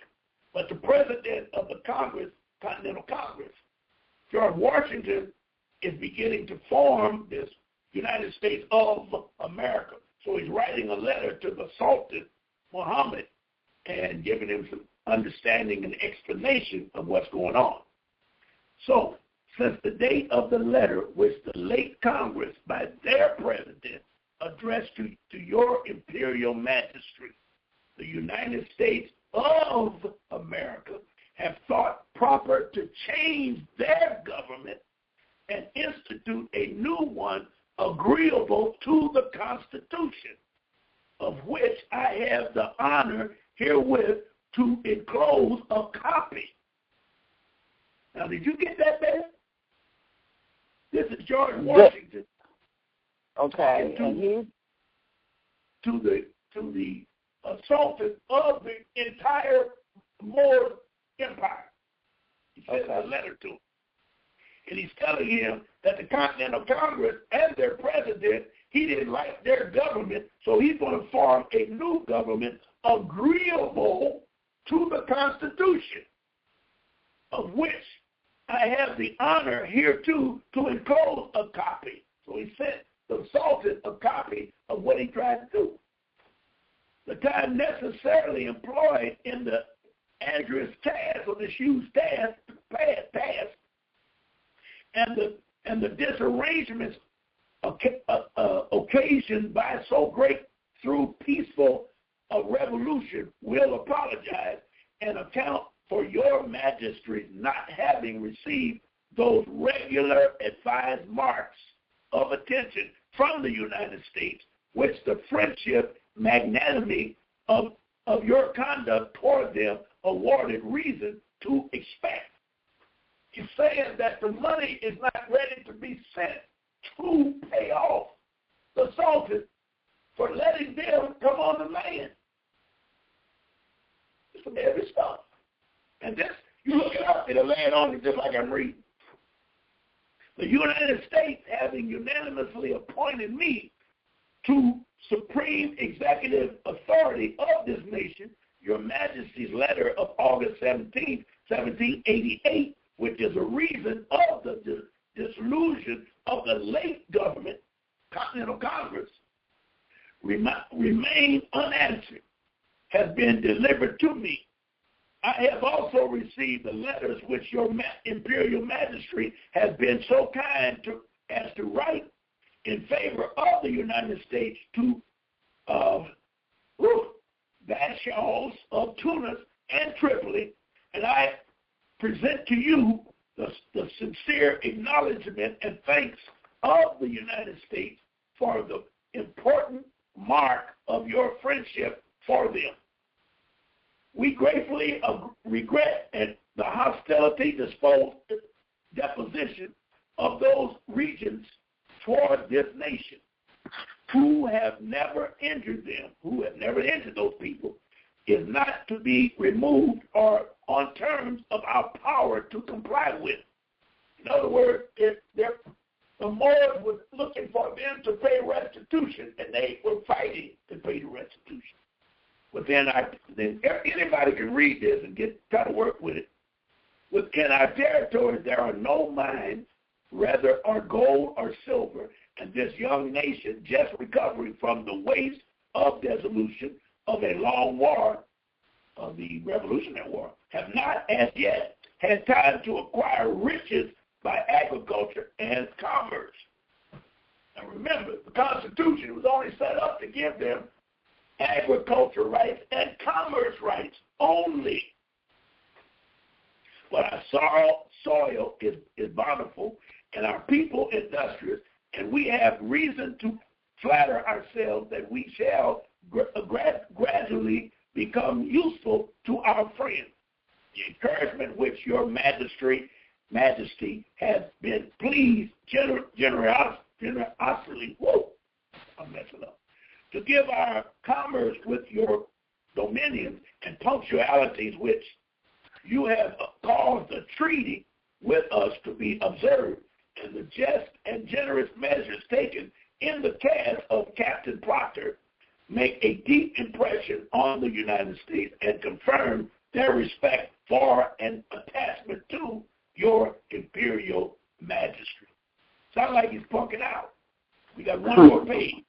But the president of the Congress, Continental Congress, George Washington, is beginning to form this United States of America. So he's writing a letter to the Sultan Muhammad and giving him some understanding and explanation of what's going on. So, since the date of the letter which the late Congress, by their president, addressed to your imperial majesty, the United States of America have thought proper to change their government and institute a new one agreeable to the Constitution, of which I have the honor herewith to enclose a copy. Now, did you get that, man? This is George Washington. Okay, and to the Sultan of the entire Moorish Empire. He sent a letter to him. And he's telling him that the Continental Congress and their president, he didn't like their government, so he's going to form a new government agreeable to the Constitution, of which I have the honor hereto to enclose a copy. So he sent the Sultan a copy of what he tried to do. The time necessarily employed in the arduous task or this huge task and the disarrangements occasioned by so great through peaceful revolution will apologize and account for your majesty not having received those regular advised marks of attention from the United States, which the friendship, magnanimity of your conduct toward them awarded reason to expect. He's saying that the money is not ready to be sent to pay off the Sultan for letting them come on the land. It's some heavy stuff. And this, you look it up, it'll lay it on you just like I'm reading. The United States, having unanimously appointed me to supreme executive authority of this nation, Your Majesty's letter of August 17, 1788, which is a reason of the dissolution of the late government, Continental Congress, remain unanswered, has been delivered to me. I have also received the letters which your imperial majesty has been so kind as to write in favor of the United States to Bashaws of Tunis and Tripoli, and I present to you the sincere acknowledgement and thanks of the United States for the important mark of your friendship for them. We gratefully regret the hostility deposition of those regions toward this nation who have never injured them, who have never injured those people, is not to be removed or on terms of our power to comply with. In other words, if the Moors were looking for them to pay restitution, and they were fighting to pay the restitution. But then anybody can read this and try to work with it. Within our territories, there are no mines, rather, or gold or silver, and this young nation, just recovering from the waste of dissolution of a long war, of the Revolutionary War, have not as yet had time to acquire riches by agriculture and commerce. Now remember, the Constitution was only set up to give them agriculture rights and commerce rights only. But our soil is bountiful and our people industrious, and we have reason to flatter ourselves that we shall gradually become useful to our friends. The encouragement which your majesty has been pleased generously, I'm messing up, to give our commerce with your dominions and punctualities which you have caused a treaty with us to be observed, and the just and generous measures taken in the cast of Captain Proctor make a deep impression on the United States and confirm their respect for and attachment to your imperial majesty. Sounds like he's punking out. We got one more page.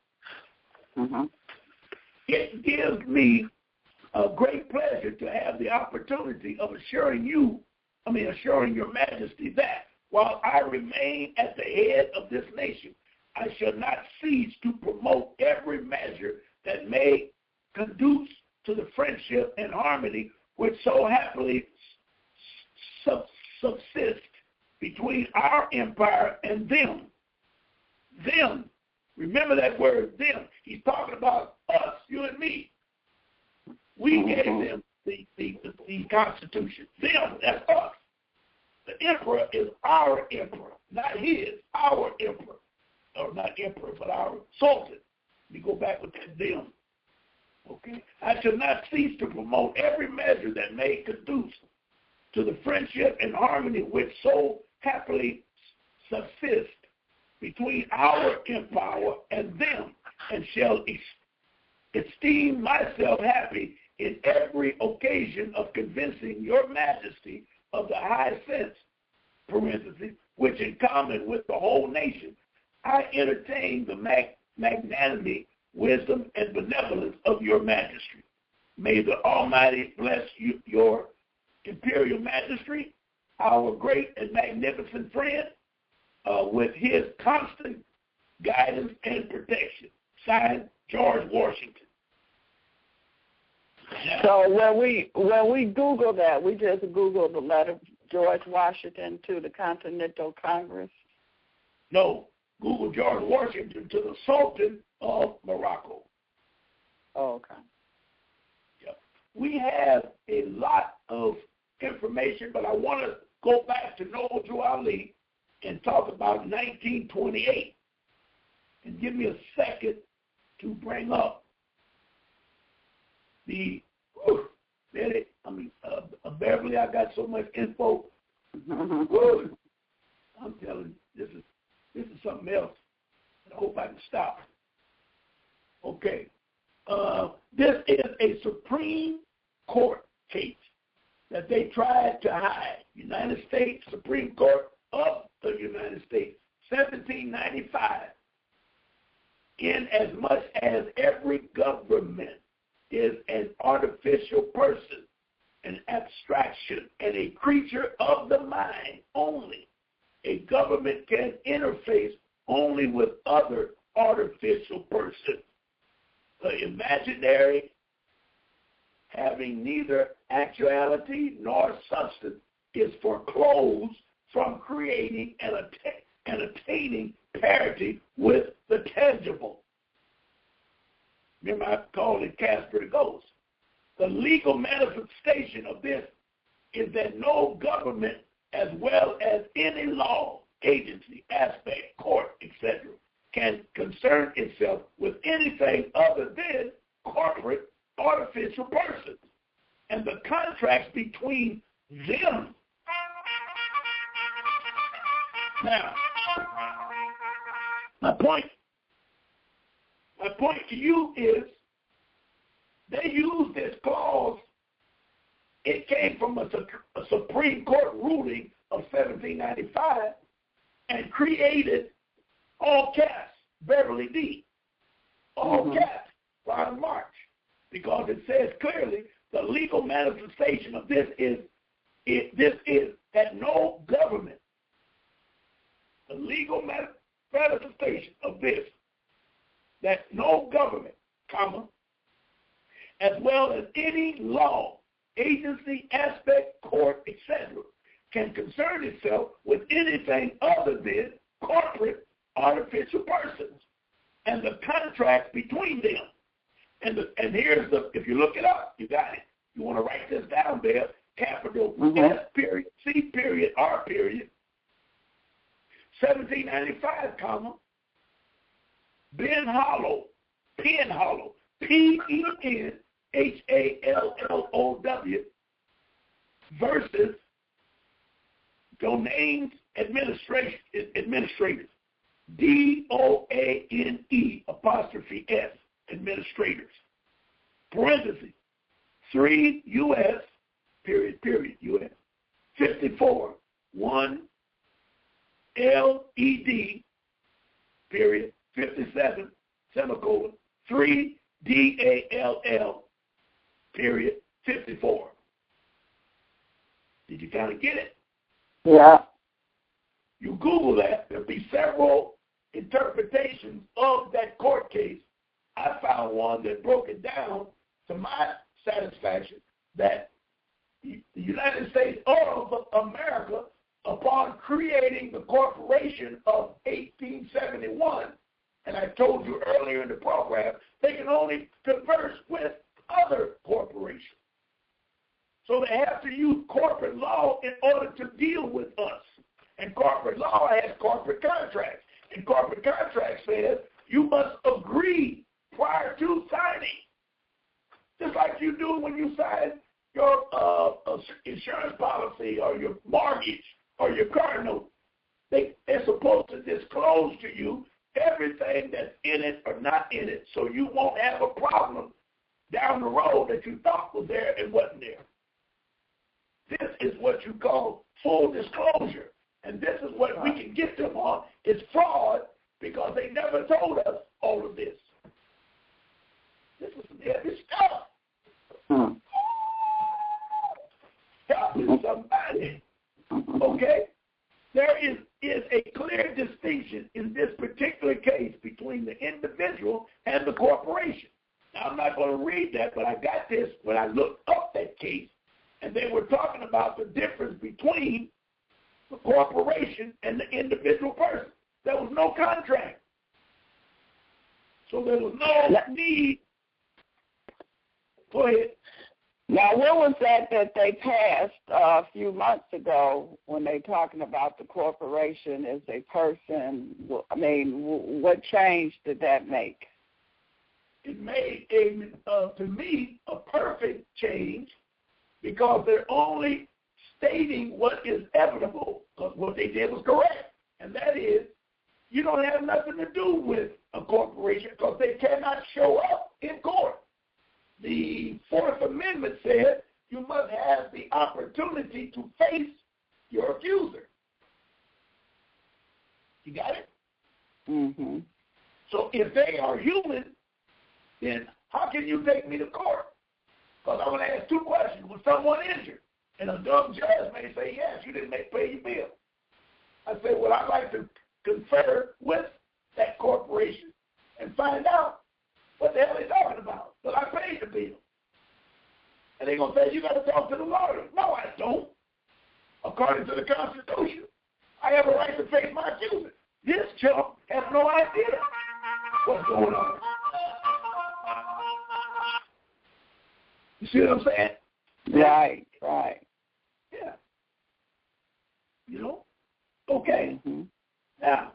Mm-hmm. It gives me a great pleasure to have the opportunity of assuring your majesty that while I remain at the head of this nation, I shall not cease to promote every measure that may conduce to the friendship and harmony which so happily subsist between our empire and them. Them. Remember that word, them. He's talking about us, you and me. We gave them the Constitution. Them, that's us. The emperor is our emperor, not his, our emperor. Or not emperor, but our sultan. We go back with that them. Okay? I shall not cease to promote every measure that may conduce to the friendship and harmony which so happily subsist between our empire and them, and shall esteem myself happy in every occasion of convincing your majesty of the high sense, parentheses, which in common with the whole nation, I entertain the magnanimity, wisdom, and benevolence of your majesty. May the Almighty bless your imperial majesty, our great and magnificent friend, with his constant guidance and protection. Signed, George Washington. So when we Google that, we just Google the letter George Washington to the Continental Congress? No, Google George Washington to the Sultan of Morocco. Oh, okay. Yep. We have a lot of information, but I want to go back to Noble Ali and talk about 1928. And give me a second to bring up the Beverly. I got so much info. I'm telling you, this is something else. I hope I can stop. Okay. This is a Supreme Court case that they tried to hide. United States Supreme Court of the United States, 1795. In as much as every government is an artificial person, an abstraction, and a creature of the mind only, a government can interface only with other artificial persons. The imaginary, having neither actuality nor substance, is foreclosed from creating and attaining parity with the tangible. Remember, I called it Casper the Ghost. The legal manifestation of this is that no government, as well as any law, agency, aspect, court, etc., can concern itself with anything other than corporate artificial persons and the contracts between them. Now, my point to you is they use this clause. It came from a Supreme Court ruling of 1795 and created all caps, Beverly D. All caps, Ron March, because it says clearly the legal manifestation of this is this is that no government, the legal manifestation of this, that no government, comma, as well as any law, agency, aspect, court, etc., can concern itself with anything other than corporate artificial persons and the contract between them. And here's the, if you look it up, you got it. You want to write this down there, capital S period, C period, R period, 1795, comma, Penhallow, Penhallow, versus Domains Administrators, DOANE', administrators, parentheses, 3 U.S., period, U.S., 54, 1 LED, period, 57, semicolon, 3 DALL, period, 54. Did you kind of get it? Yeah. You Google that, there'll be several interpretations of that court case. I found one that broke it down to my satisfaction that the United States of America, upon creating the corporation of 1871, and I told you earlier in the program, they can only converse with other corporations. So they have to use corporate law in order to deal with us. And corporate law has corporate contracts. And corporate contract says you must agree prior to signing. Just like you do when you sign your insurance policy or your mortgage or your car note. They're supposed to disclose to you everything that's in it or not in it, so you won't have a problem down the road that you thought was there and wasn't there. This is what you call full disclosure. And this is what we can get them on. It's fraud because they never told us all of this. This is some heavy stuff. Help me somebody. Okay? There is a clear distinction in this particular case between the individual and the corporation. Now, I'm not going to read that, but I got this when I looked up that case, and they were talking about the difference between the corporation and the individual person. There was no contract. So there was no need. Go ahead. Now, what was that they passed a few months ago when they talking about the corporation as a person? I mean, what change did that make? It made, to me, a perfect change because they're only stating what is evidable, because what they did was correct. And that is, you don't have nothing to do with a corporation because they cannot show up in court. The Fourth Amendment said you must have the opportunity to face your accuser. You got it? Mm-hmm. So if they are human, then how can you take me to court? Because I'm going to ask two questions. Was someone injured? And a dumb judge may say, yes, you didn't pay your bill. I say, well, I'd like to confer with that corporation and find out what the hell they're talking about. But I paid the bill. And they're going to say, you got to talk to the lawyer. No, I don't. According to the Constitution, I have a right to face my accuser. This chump has no idea what's going on. You see what I'm saying? Right. Yeah. You know? Okay. Mm-hmm. Now,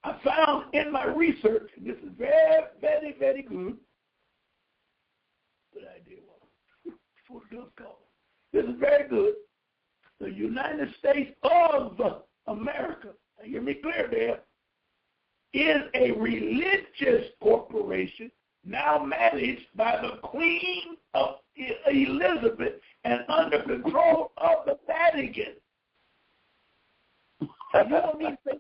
I found in my research, and this is very, very, very good. Good idea. Before the dust call. This is very good. The United States of America, and hear me clear there, is a religious corporation now managed by the Queen of Elizabeth and under control of the Vatican. You don't need to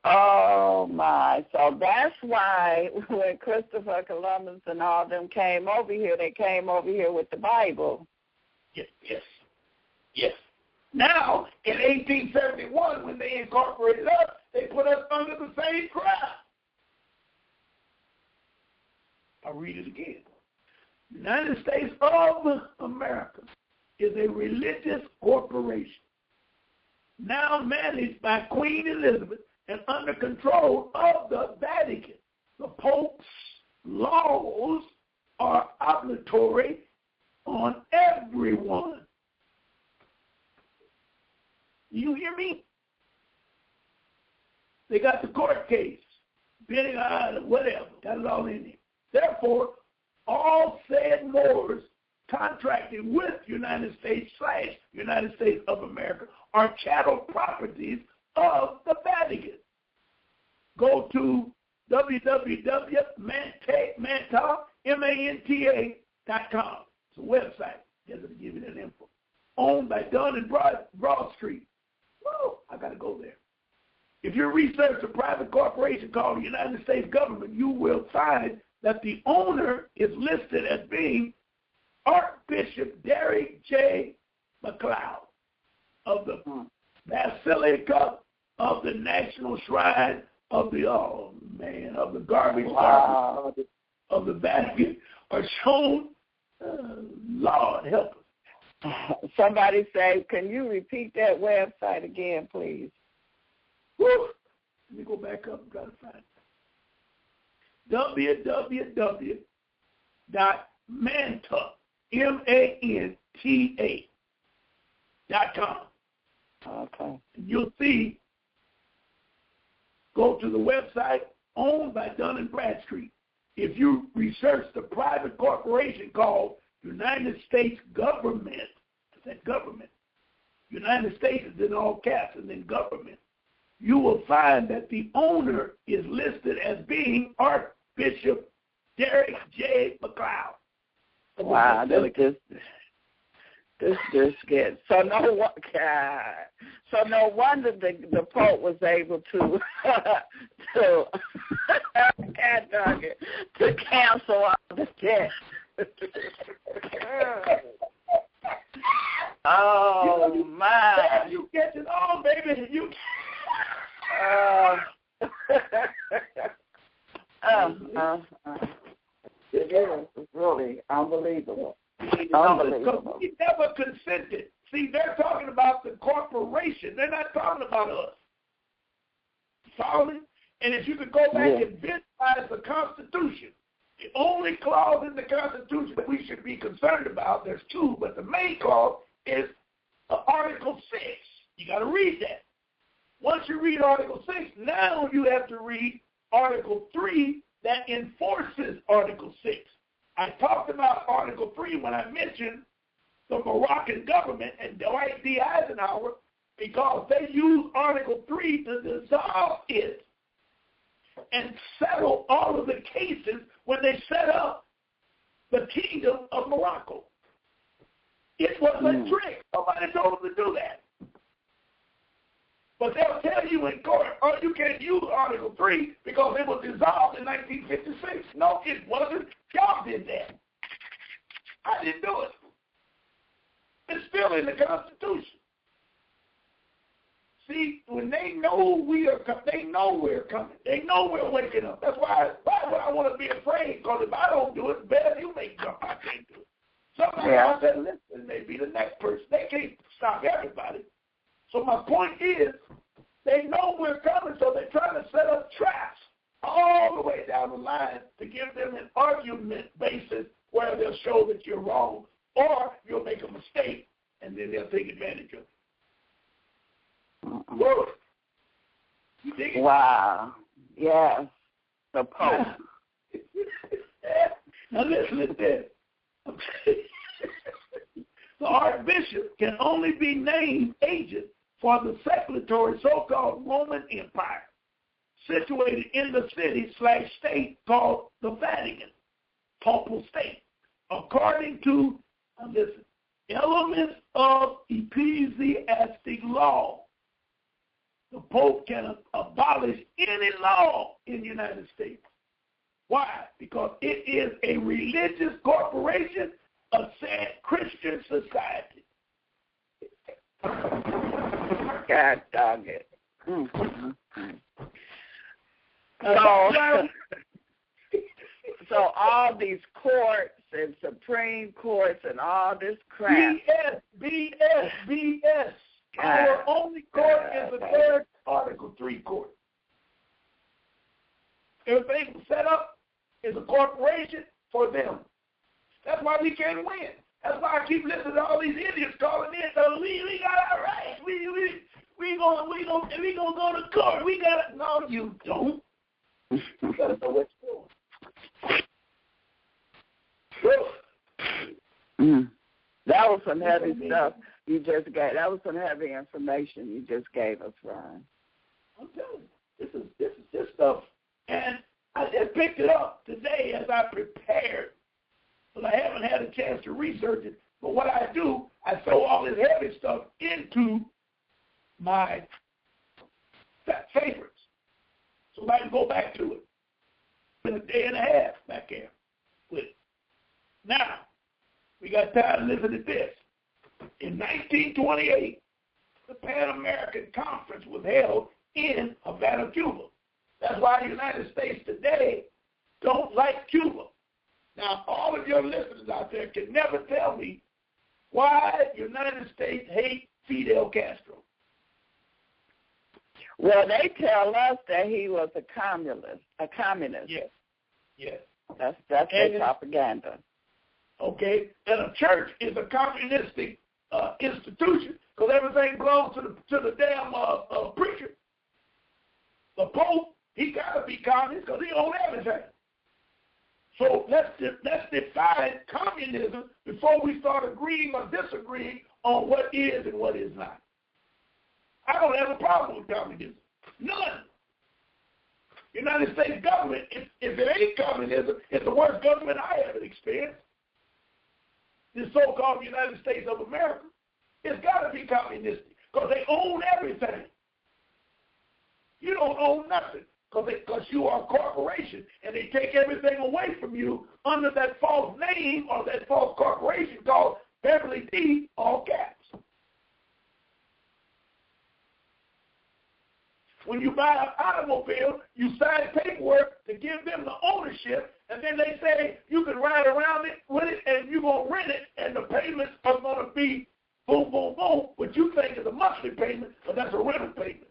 Oh, my. So that's why when Christopher Columbus and all them came over here, they came over here with the Bible. Yes. Yes. Now, in 1871, when they incorporated us, they put us under the same crown. I'll read it again. United States of America is a religious corporation now managed by Queen Elizabeth and under control of the Vatican. The Pope's laws are obligatory on everyone. You hear me? They got the court case, bidding on whatever, got it all in there. Therefore, all said Moors contracted with United States / United States of America are chattel properties of the Vatican. Go to www.manta.com. It's a website. Just to give you that info. Owned by Dunn and Broad Street. Whoa, I got to go there. If you research a private corporation called the United States government, you will find that the owner is listed as being Archbishop Derek J. McLeod of the Basilica of the National Shrine of the, of the garbage of the Vatican are shown. Lord help us. Somebody say, can you repeat that website again, please? Woo. Let me go back up and try to find it. www.manta.com. Okay. You'll see, go to the website owned by Dun and Bradstreet. If you research the private corporation called United States Government, that government, United States is in all caps and then government, you will find that the owner is listed as being Archbishop Derek J. McLeod. Wow, this gets so no wonder the Pope was able to to cancel all the debt. Oh my! You catch it all, baby. You. It is really unbelievable. Unbelievable. He never consented. See, they're talking about the corporation. They're not talking about us. Follow me? And if you could go back and visualize the Constitution, the only clause in the Constitution that we should be concerned about, there's two, but the main clause is Article 6. You got to read that. Once you read Article 6, now you have to read Article 3 that enforces Article 6. I talked about Article 3 when I mentioned the Moroccan government and Dwight D. Eisenhower because they used Article 3 to dissolve it and settle all of the cases when they set up the Kingdom of Morocco. It was a trick. Nobody told them to do that. But they'll tell you in court, oh, you can't use Article 3 because it was dissolved in 1956. No, it wasn't. Y'all did that. I didn't do it. It's still in the Constitution. See, when they know they know we're coming. They know we're waking up. That's why I want to be afraid, because if I don't do it, better you may jump. I can't do it. Somebody else said, listen, maybe the next person. They can't stop everybody. So my point is, they know we're coming, so they're trying to set up traps all the way down the line to give them an argument basis where they'll show that you're wrong or you'll make a mistake, and then they'll take advantage of it. Whoa. You dig it? Wow. Yes. The Pope. Now listen to this. The Archbishop can only be named agent for the seculatory so-called Roman Empire, situated in the city/state called the Vatican, Papal State. According to elements of ecclesiastic law, the Pope can abolish any law in the United States. Why? Because it is a religious corporation of said Christian society. God dog it. So all these courts and Supreme Courts and all this crap. BS. Our only court is the third Article 3 court. Everything set up is a corporation for them. That's why we can't win. That's why I keep listening to all these idiots calling in. So we got our rights. We gonna go to court. We got no, you don't. You gotta know what you're doing. That was some heavy stuff you just gave. That was some heavy information you just gave us, Ron. I'm telling you, this is stuff, and I just picked it up today as I prepared, but I haven't had a chance to research it. But what I do, I throw all this heavy stuff into my favorites, so I can go back to it. Been a day and a half back there with it. Now, we got time to listen to this. In 1928, the Pan American Conference was held in Havana, Cuba. That's why the United States today don't like Cuba. Now, all of your listeners out there can never tell me why the United States hates Fidel Castro. Well, they tell us that he was a communist. Yes. That's their propaganda. Okay, and a church is a communistic institution because everything belongs to the damn preacher. The Pope, he got to be communist because he owns everything. So let's define communism before we start agreeing or disagreeing on what is and what is not. I don't have a problem with communism. None. United States government, if it ain't communism, it's the worst government I ever experienced. This so-called United States of America, it's got to be communistic because they own everything. You don't own nothing because you are a corporation and they take everything away from you under that false name or that false corporation called Beverly D, all caps. When you buy an automobile, you sign paperwork to give them the ownership, and then they say you can ride around it with it, and you're going to rent it, and the payments are going to be boom, boom, boom, what you think is a monthly payment, but that's a rental payment.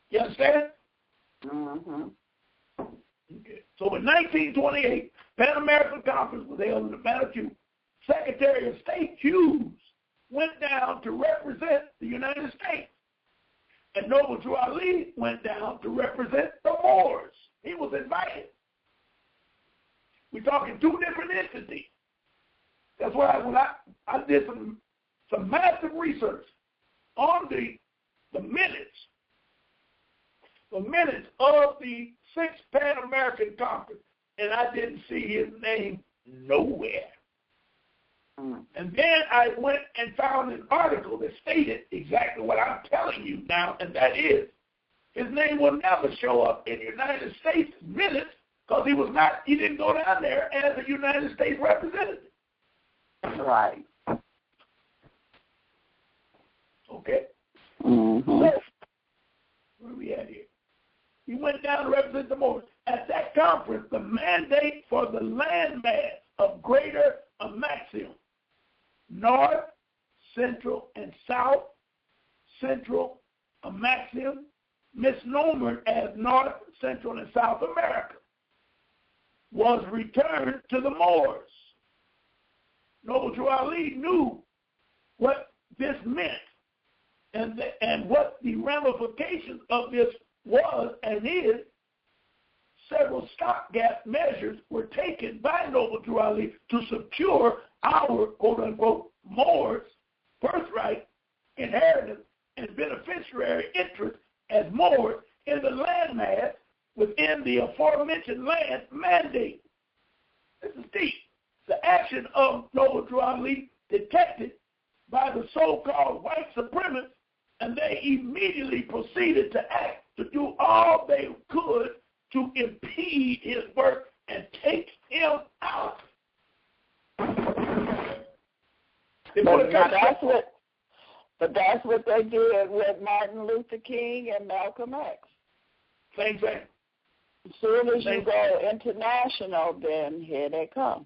You understand? Mm-hmm. Okay. So in 1928, Pan American Conference was held in Havana, Cuba. Secretary of State Hughes went down to represent the United States. And Noble Drew Ali went down to represent the Moors. He was invited. We're talking two different entities. That's why when I did some massive research on the minutes of the Sixth Pan American Conference, and I didn't see his name nowhere. And then I went and found an article that stated exactly what I'm telling you now, and that is, his name will never show up in the United States minutes because he didn't go down there as a United States representative. Right. Okay. Mm-hmm. So, where are we at here? He went down to represent the Moors. At that conference, the mandate for the landmass of Greater Amaxium, North, Central, and South, Central Amaxium, misnomered as North, Central, and South America, was returned to the Moors. Noble Drew Ali knew what this meant and what the ramifications of this was and is. Several stopgap measures were taken by Noble Drew Ali to secure our quote-unquote Moors' birthright, inheritance, and beneficiary interest as Moors in the landmass within the aforementioned land mandate. This is deep. The action of Noble Drew Ali detected by the so-called white supremacists, and they immediately proceeded to act to do all they could to impede his work and take him out. That's what But that's what they did with Martin Luther King and Malcolm X. Same thing. As soon as you go international, then here they come.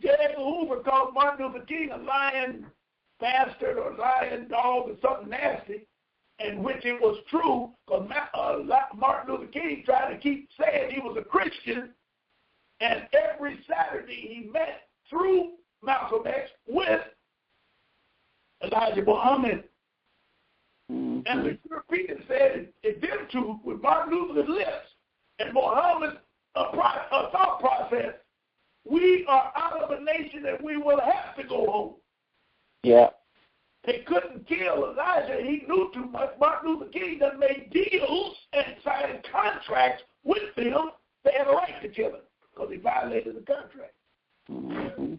J. Edgar Hoover called Martin Luther King a lying bastard or lying dog or something nasty, and which it was true, because Martin Luther King tried to keep saying he was a Christian, and every Saturday he met through Malcolm X with Elijah Muhammad. Mm-hmm. And the Europeans said it did too with Martin Luther's lips and Muhammad's thought process. We are out of a nation and we will have to go home. Yeah. They couldn't kill Elijah. He knew too much. Martin Luther King done made deals and signed contracts with them. They had a right to kill him because he violated the contract. Mm-hmm.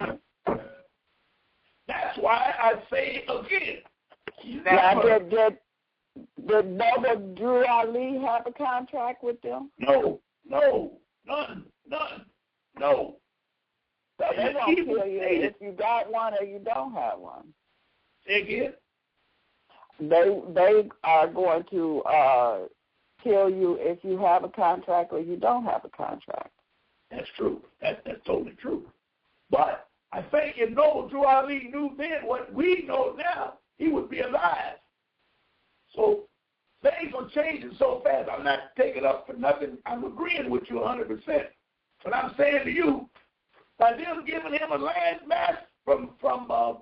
That's why I say again. Now, did Noble Drew Ali have a contract with them? No, none. No. So they won't kill you if you got one or you don't have one. Say again? They are going to kill you if you have a contract or you don't have a contract. That's true. That's totally true. But I think if Noble Drew Ali knew then what we know now, he would be alive. So things are changing so fast. I'm not taking up for nothing. I'm agreeing with you 100%. But I'm saying to you, by them giving him a land mass from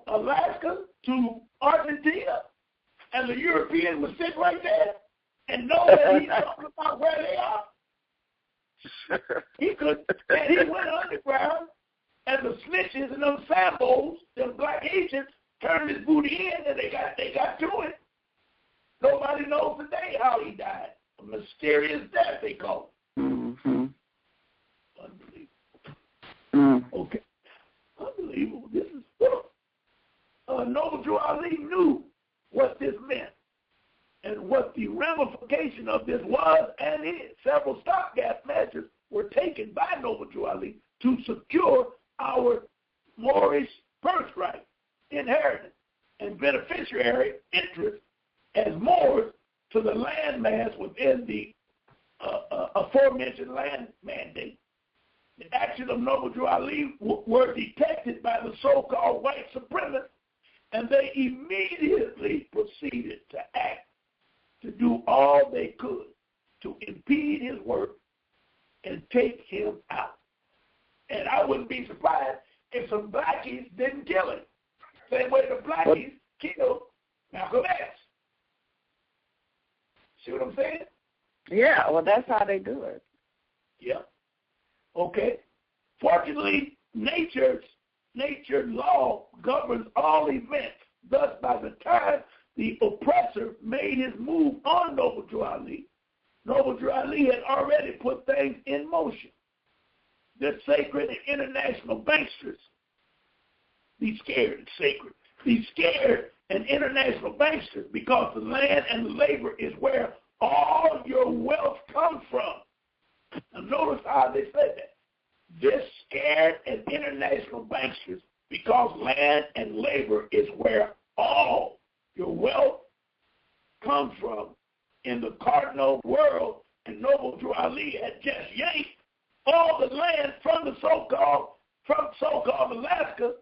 Alaska to Argentina, and the Europeans would sit right there and know that he's talking about where they are. He could, and he went underground, and the snitches and them Sambos, them black agents, turned his booty in, and they got to it. Nobody knows today how he died. A mysterious death, they call it. Mm-hmm. Unbelievable. Mm. Okay. Unbelievable. This is Noble Drew Ali knew what this meant and what the ramification of this was and is. Several stopgap measures were taken by Noble Drew Ali to secure our Moorish birthright, inheritance, and beneficiary interest as Moors to the land mass within the aforementioned land mandate. The actions of Noble Drew Ali were detected by the so-called white supremacists, and they immediately proceeded to act, to do all they could to impede his work and take him out. And I wouldn't be surprised if some blackies didn't kill him. Same way the blackies killed Malcolm X. See what I'm saying? Yeah, well, that's how they do it. Yeah. Okay. Fortunately, nature's law governs all events. Thus, by the time the oppressor made his move on Noble Drew Ali had already put things in motion. The sacred and international banksters, be scared and sacred. Be scared and international banksters, because the land and the labor is where all your wealth comes from. Now notice how they said that. This scared and international banksters, because land and labor is where all your wealth comes from in the cardinal world, and Noble Drew Ali had just yanked all the land from the so-called Alaska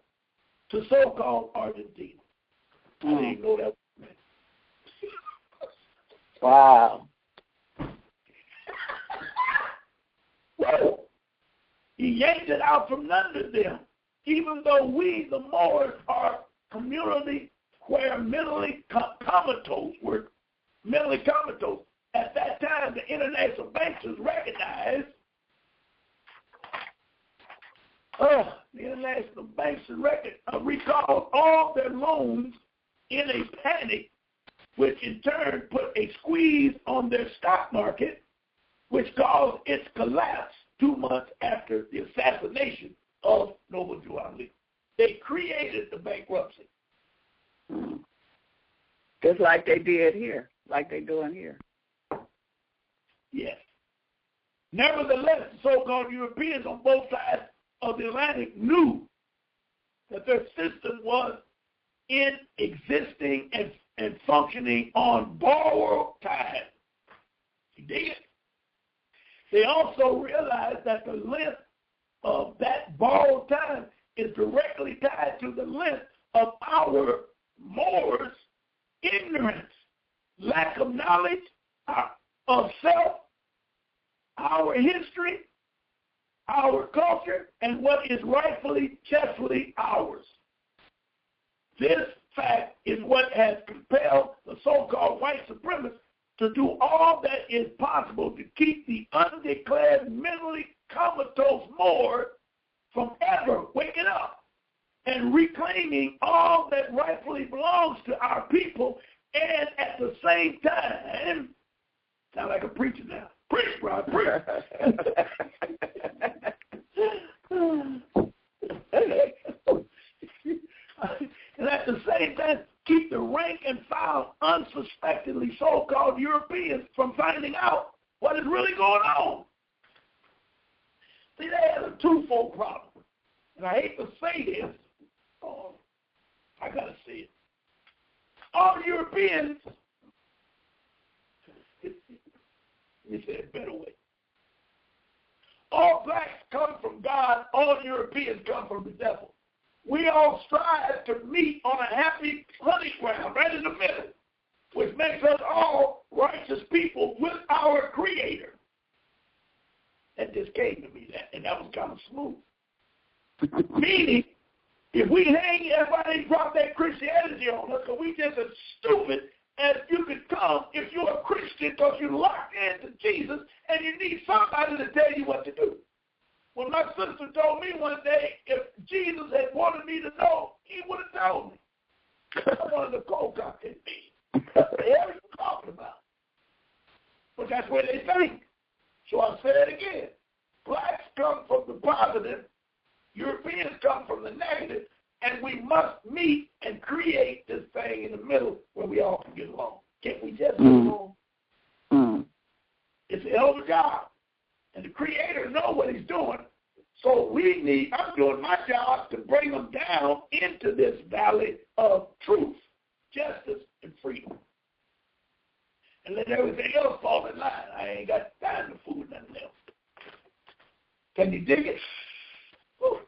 to so-called Argentina. I didn't know that. Wow. Whoa. He yanked it out from under them, even though we, the Moors, are community where mentally comatose. At that time, the international bankers recognized, the international bankers recalled all their loans in a panic, which in turn put a squeeze on their stock market, which caused its collapse 2 months after the assassination of Noble Drew Ali. They created the bankruptcy. Just like they did here, like they're doing here. Yes. Nevertheless, the so-called Europeans on both sides of the Atlantic knew that their system was in existing and functioning on borrowed time. You dig it? They also realized that the length of that borrowed time is directly tied to the length of our Moors' ignorance, lack of knowledge of self, our history, our culture, and what is rightfully, justly ours. This fact is what has compelled the so-called white supremacists to do all that is possible to keep the undeclared mentally comatose Moor from ever waking up and reclaiming all that rightfully belongs to our people, and at the same time, sound like a preacher now. Preach, bro, preach. And at the same time, keep the rank and file, unsuspectingly so-called Europeans from finding out what is really going on. See, they had a twofold problem. And I hate to say this. Oh, I got to say it. All Europeans, let me say it a better way. All blacks come from God, all Europeans come from the devil. We all strive to meet on a happy hunting ground right in the middle, which makes us all righteous people with our Creator. That just came to me, and that was kind of smooth. Meaning, if we hang everybody drop that Christianity on us, because we just as stupid as you could come if you're a Christian because you're locked into Jesus and you need somebody to tell you what to do. When my sister told me one day, if Jesus had wanted me to know, he would have told me. I wanted to go cock at me. What the hell are you talking about? But that's where they think. So I say it again. Blacks come from the positive, Europeans come from the negative, and we must meet and create this thing in the middle where we all can get along. Can't we just get along? It's a hell of a job. And the Creator knows what he's doing. So I'm doing my job to bring them down into this valley of truth, justice, and freedom. And let everything else fall in line. I ain't got time to fool nothing else. Can you dig it? Whew.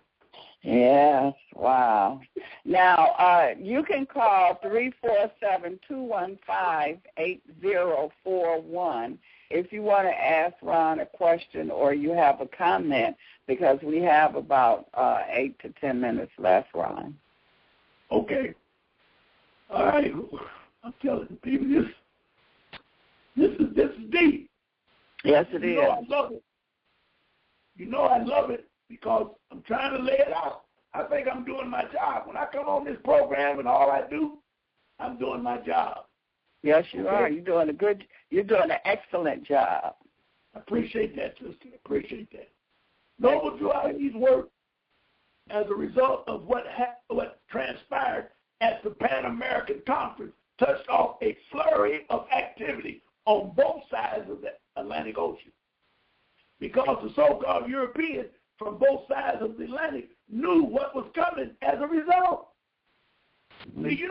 Yes, wow. Now, you can call 347-215-8041 if you want to ask Ron a question or you have a comment, because we have about 8 to 10 minutes left, Ron. Okay. All right. I'm telling people this is deep. Yes, it is. I love it. You know I love it because I'm trying to lay it out. I think I'm doing my job. When I come on this program and all I do, I'm doing my job. Yes, you are. You're doing an excellent job. I appreciate that, sister. I appreciate that. Noble duality's work as a result of what transpired at the Pan American Conference touched off a flurry of activity on both sides of the Atlantic Ocean. Because the so-called Europeans from both sides of the Atlantic knew what was coming as a result. See,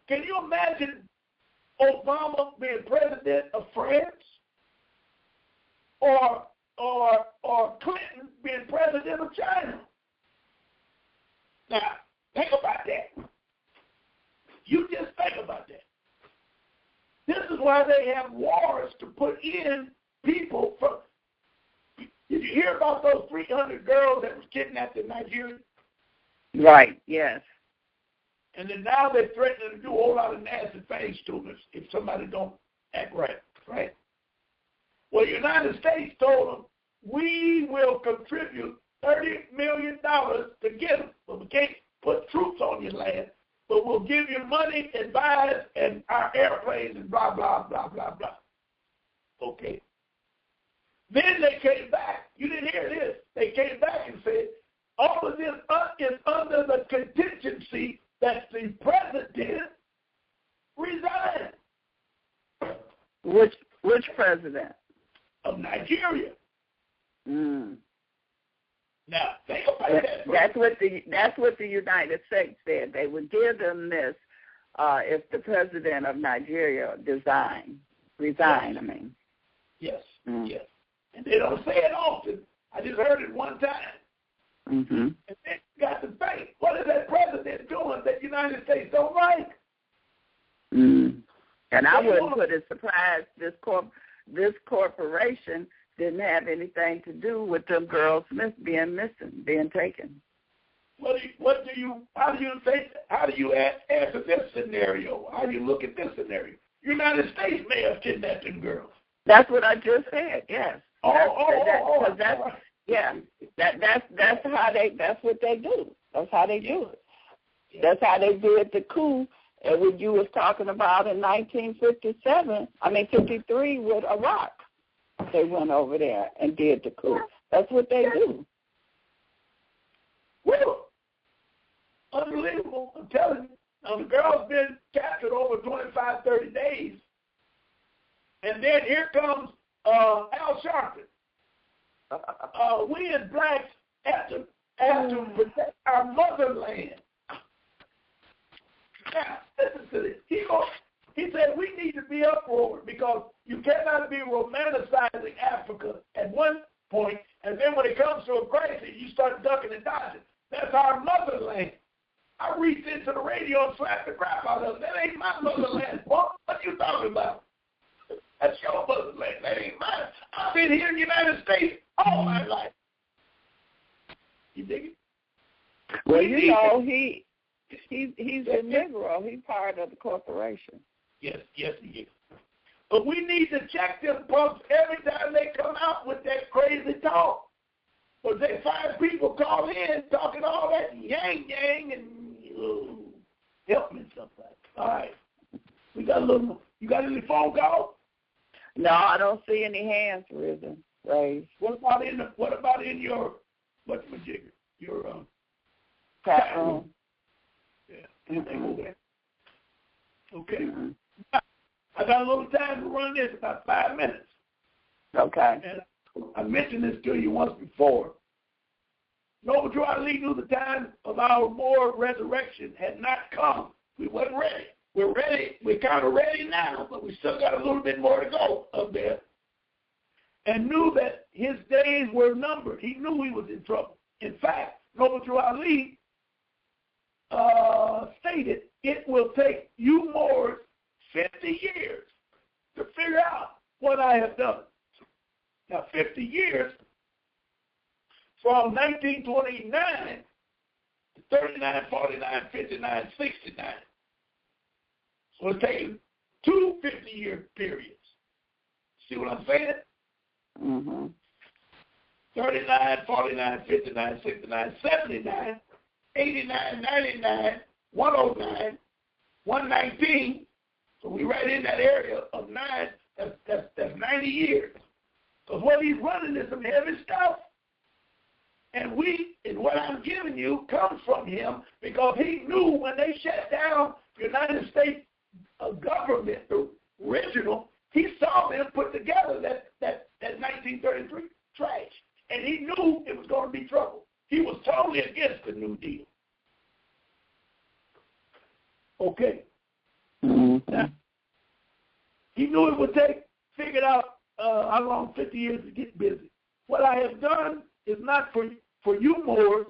can you imagine Obama being president of France or Clinton being president of China? Now, think about that. You just think about that. This is why they have wars to put in people from. Did you hear about those 300 girls that was kidnapped in Nigeria? Right, yes. And then now they're threatening to do a whole lot of nasty things to us if somebody don't act right, right? Well, the United States told them, we will contribute $30 million to get them, but we can't put troops on your land, but we'll give you money, advice, and our airplanes and blah, blah, blah, blah, blah. Okay. Then they came back. You didn't hear this. They came back and said, all of this is under the contingency that the president resigned. Which president? Of Nigeria. Now, think about that. That's what the United States said. They would give them this if the president of Nigeria resigned. Yes. Yes. Mm. Yes. And they don't say it often. I just heard it one time. Mm-hmm. And then you got to think, what is that president doing that the United States don't like? Mm. And I wouldn't put it surprised this corporation didn't have anything to do with them girls being taken. How do you answer this scenario? How do you look at this scenario? United States may have kidnapped them girls. That's what I just said. Yes. That's what they do. That's how they do it. Yeah. That's how they did the coup. And what you was talking about in 53 with Iraq. They went over there and did the coup. That's what they do. Well, unbelievable. I'm telling you. The girl's been captured over 25, 30 days. And then here comes Al Sharpton. We as blacks have to protect our motherland. Now, listen to this. He said we need to be uproar because you cannot be romanticizing Africa at one point, and then when it comes to a crisis, you start ducking and dodging. That's our motherland. I reached into the radio and slapped the crap out of it. That ain't my motherland. What are you talking about? That's your motherland. That ain't mine. I've been here in the United States all my life. You dig it? Well, you know, he's a Negro. He's part of the corporation. Yes, he is. But we need to check them punks every time they come out with that crazy talk. But they find people call in talking all that yang and help me somebody. All right. You got any phone calls? No, I don't see any hands raised. What about in your whatchamajigger? Your chat room. Yeah. Anything over there? Okay. Mm-hmm. I got a little time to run this, about 5 minutes. Okay. And I mentioned this to you once before. Noble Drew knew the time of our more resurrection had not come. We wasn't ready. We're ready. We're kind of ready now, but we still got a little bit more to go up there. And knew that his days were numbered. He knew he was in trouble. In fact, Noble Drew stated, it will take you more 50 years to figure out what I have done. Now, 50 years from 1929 to 39, 49, 59, 69. So it's taken 2 50-year periods. See what I'm saying? Mm-hmm. 39, 49, 59, 69, 79, 89, 99, 109, 119. So we're right in that area of 9. That's 90 years. Because what he's running is some heavy stuff. And what I'm giving you comes from him because he knew when they shut down the United States government, the original, he saw them put together that 1933 trash. And he knew it was going to be trouble. He was totally against the New Deal. Okay. Mm-hmm. Now, he knew it would figured out how long 50 years to get busy. What I have done is not for you Moors,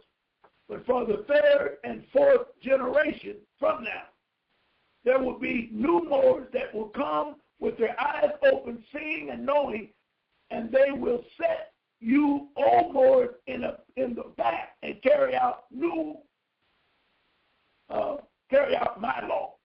but for the third and fourth generation from now. There will be new Moors that will come with their eyes open, seeing and knowing, and they will set you old Moors in the back and carry out my law.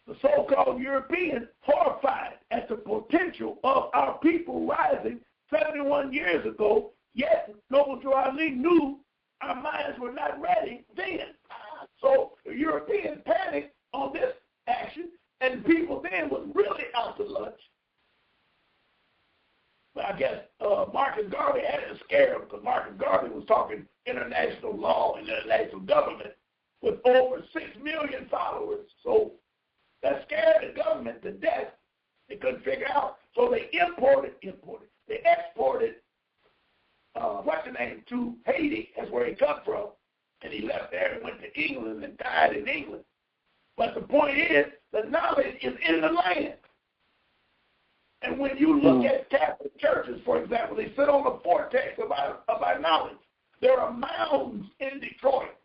The so-called Europeans, horrified at the potential of our people rising 71 years ago, yet Noble Drew knew our minds were not ready then. So the Europeans panicked on this action, and people then was really out to lunch. But I guess Marcus Garvey had to scare them because Marcus Garvey was talking international law and international government with over 6 million followers. So that scared the government to death. They couldn't figure out. So they imported. They exported to Haiti. That's where he come from. And he left there and went to England and died in England. But the point is, the knowledge is in the land. And when you look at Catholic churches, for example, they sit on the vortex of our knowledge. There are mounds in Detroit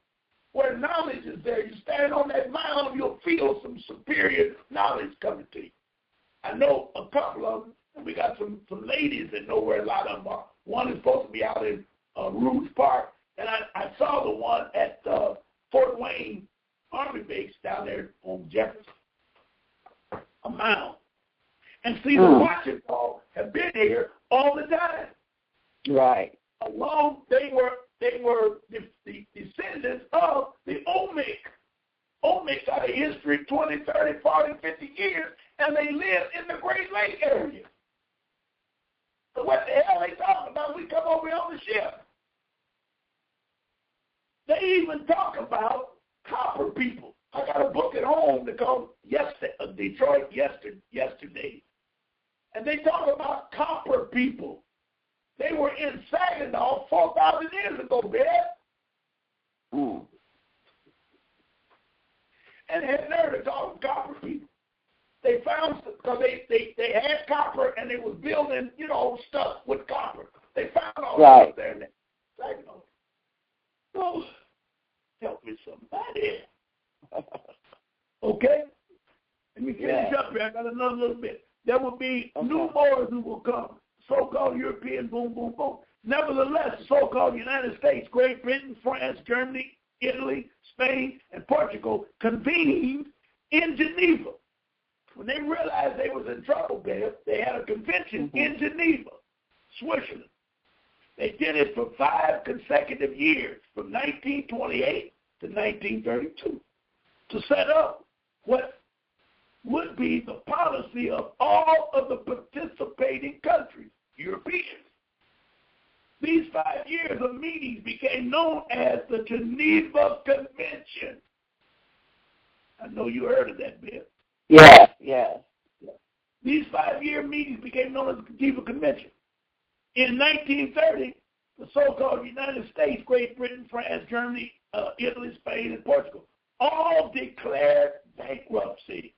where knowledge is there. You stand on that mound, you'll feel some superior knowledge coming to you. I know a couple of them, and we got some ladies that know where a lot of them are. One is supposed to be out in Rouge Park, and I saw the one at Fort Wayne Army Base down there on Jefferson, a mound. And see, the Washington have been here all the time. Right. They were the descendants of the Olmec. Olmec got a history of 20, 30, 40, 50 years, and they live in the Great Lake area. So what the hell are they talking about? We come over here on the ship. They even talk about copper people. I got a book at home that called Detroit Yesterday. And they talk about copper people. They were in Saginaw 4,000 years ago, man. And they had nerve to talk to copper people. They found, because they had copper and they was building, stuff with copper. They found all that up there in Saginaw. So, help me somebody. Okay? Let me finish up here. I got another little bit. There will be new Moors who will come, so-called European, boom, boom, boom. Nevertheless, the so-called United States, Great Britain, France, Germany, Italy, Spain, and Portugal convened in Geneva. When they realized they was in trouble there, they had a convention in Geneva, Switzerland. They did it for 5 consecutive years, from 1928 to 1932, to set up what would be the policy of all of the participating countries, Europeans. These 5 years of meetings became known as the Geneva Convention. I know you heard of that, Bill. Yes. These 5-year meetings became known as the Geneva Convention. In 1930, the so-called United States, Great Britain, France, Germany, Italy, Spain, and Portugal all declared bankruptcy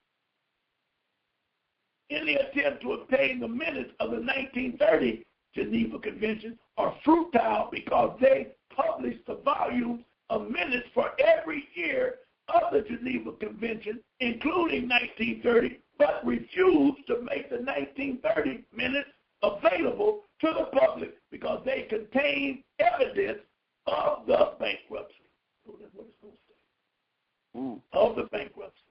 in the attempt to obtain the minutes of the 1930 Geneva Convention are futile because they published the volume of minutes for every year of the Geneva Convention, including 1930, but refused to make the 1930 minutes available to the public because they contain evidence of the bankruptcy. So that's what it's supposed to say. Of the bankruptcy.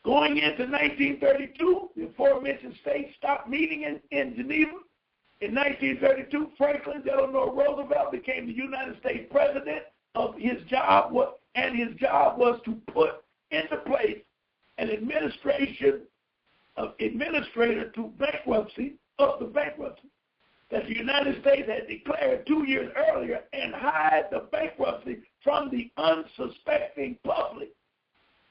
Going into 1932, the aforementioned states stopped meeting in Geneva. In 1932, Franklin Delano Roosevelt became the United States president. His job was to put into place an administrator to bankruptcy of the bankruptcy that the United States had declared 2 years earlier and hide the bankruptcy from the unsuspecting public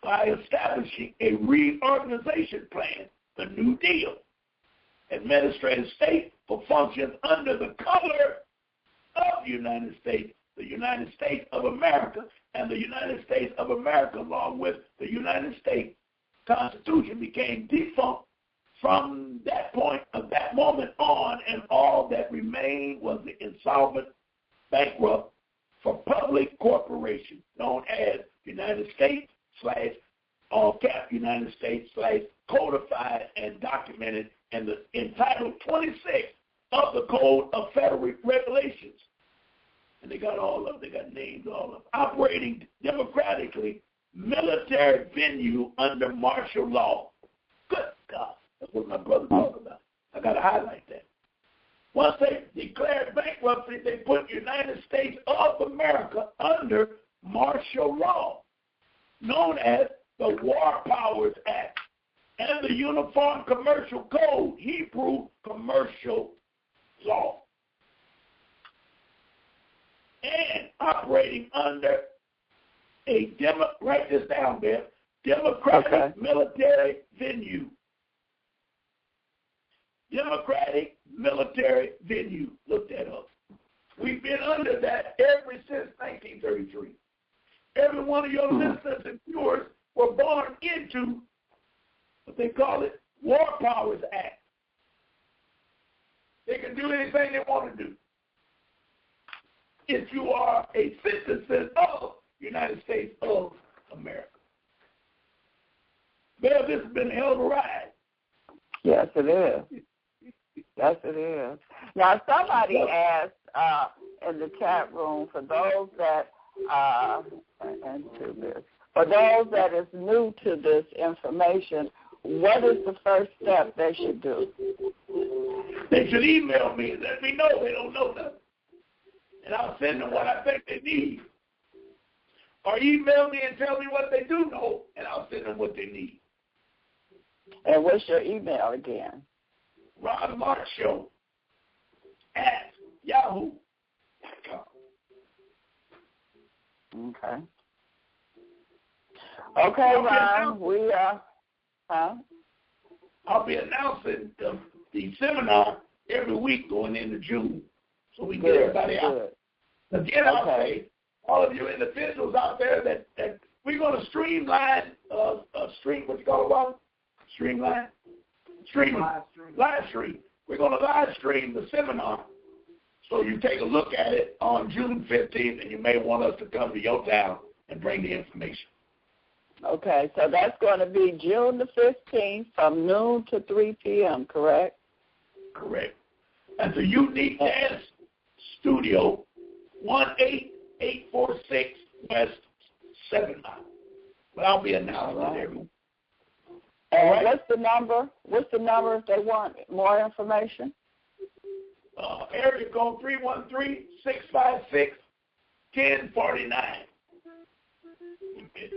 by establishing a reorganization plan, the New Deal. Administrative state for functions under the color of the United States of America, and the United States of America, along with the United States Constitution, became defunct from that point, of that moment on, and all that remained was the insolvent, bankrupt for public corporation known as United States / all cap United States / codified and documented in Title 26 of the Code of Federal Regulations. And they got names, all of them. Operating democratically, military venue under martial law. Good God. That's what my brother talking about. I got to highlight that. Once they declared bankruptcy, they put United States of America under martial law, known as the War Powers Act and the Uniform Commercial Code, Hebrew Commercial Law. And operating under a write this down there, democratic military venue. Democratic military venue. Look that up. We've been under that ever since 1933. Every one of your listeners and viewers were born into what they call it, War Powers Act. They can do anything they want to do. If you are a citizen of the United States of America. Well, this has been a hell of a ride. Yes, it is. Yes, it is. Now, somebody asked in the chat room, for those that for those that is new to this information, what is the first step they should do? They should email me and let me know they don't know nothing. And I'll send them what I think they need. Or email me and tell me what they do know, and I'll send them what they need. And what's your email again? Ron Mark Show at yahoo.com. Okay. Okay, Ron, we I'll be announcing the seminar every week going into June, so we get everybody out. Again, I'll say, all of you individuals out there that we're going to streamline, live stream. We're going to live stream the seminar, so you take a look at it on June 15th, and you may want us to come to your town and bring the information. Okay, so that's going to be June the 15th from noon to 3 p.m., correct? Correct. At the Unique Dance Studio, 18846 West 7 Mile. But I'll be announcing it every week. And what's the number? What's the number if they want more information? Area code 313-656-1049.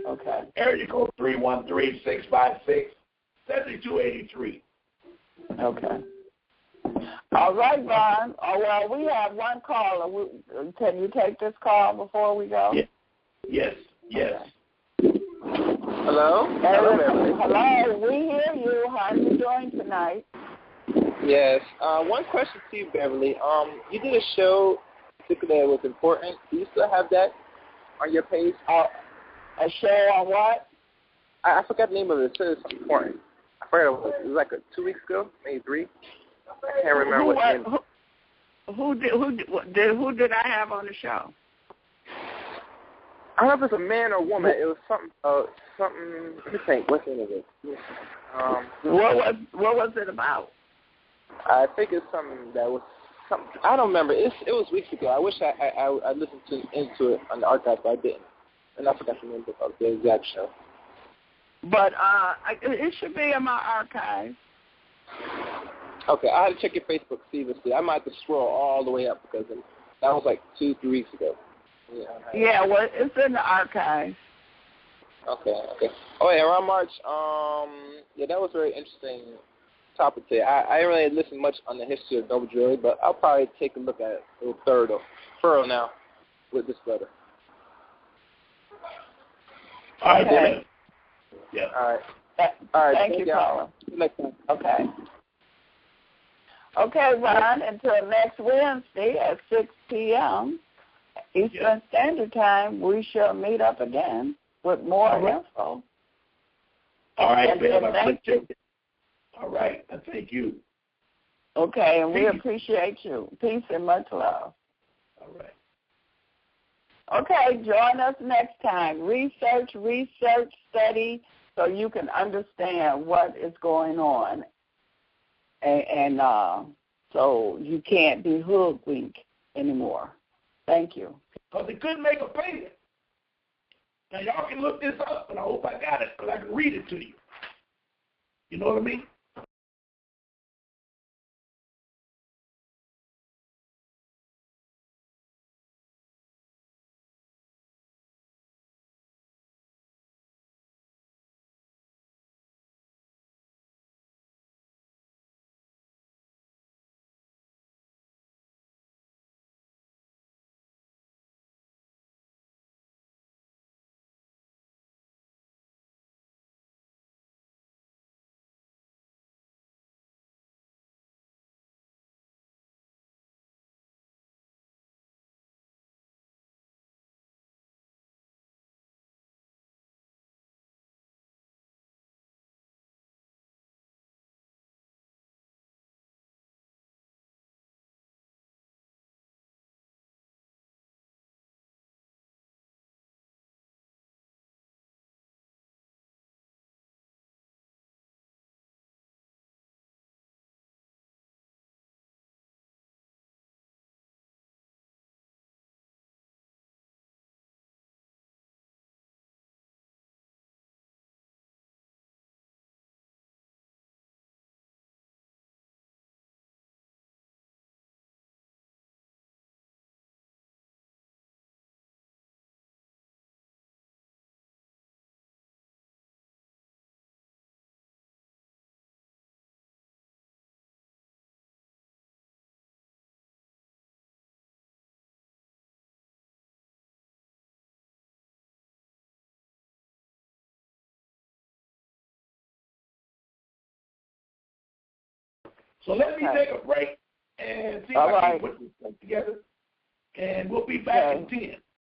Okay. Area code 313-656-7283. Okay. All right, Ron. Oh, well, we have one caller. Can you take this call before we go? Yes. Okay. Hello? Hello, we hear you. How are you doing tonight? Yes. One question to you, Beverly. You did a show particularly that was important. Do you still have that on your page? A show on what? I forgot the name of it. It says something important. I forgot it was like 2 weeks ago, maybe 3. I can't remember what the name. Who did I have on the show? I don't know if it's a man or a woman. It was something. Let me think. What's the name of it? What was it about? I think it's something that was something. I don't remember. It was weeks ago. I wish I listened into it on the archive, but I didn't, and I forgot the name of the exact show. But it should be in my archive. Okay, I had to check your Facebook, see if it's there. I might have to scroll all the way up because that was like 2-3 weeks ago. Yeah, well, it's in the archive. Okay. Oh, yeah, around March, that was a very interesting topic today. I didn't really listen much on the history of double jewelry, but I'll probably take a look at it a little thorough now with this brother. All right, okay. Yeah. All right. Thank you, caller. Next time. Okay. Okay, Ron, until next Wednesday at 6 p.m. Eastern Standard Time, we shall meet up again with more info. All right, Bill, I thank you. All right, I thank you. Okay, and we appreciate you. Peace and much love. All right. Okay, join us next time. Research, study, so you can understand what is going on. And so you can't be hoodwinked anymore. Thank you. Because they couldn't make a payment. Now, y'all can look this up, and I hope I got it, because I can read it to you. You know what I mean? So let me take a break and see if I can put this thing together. And we'll be back in 10.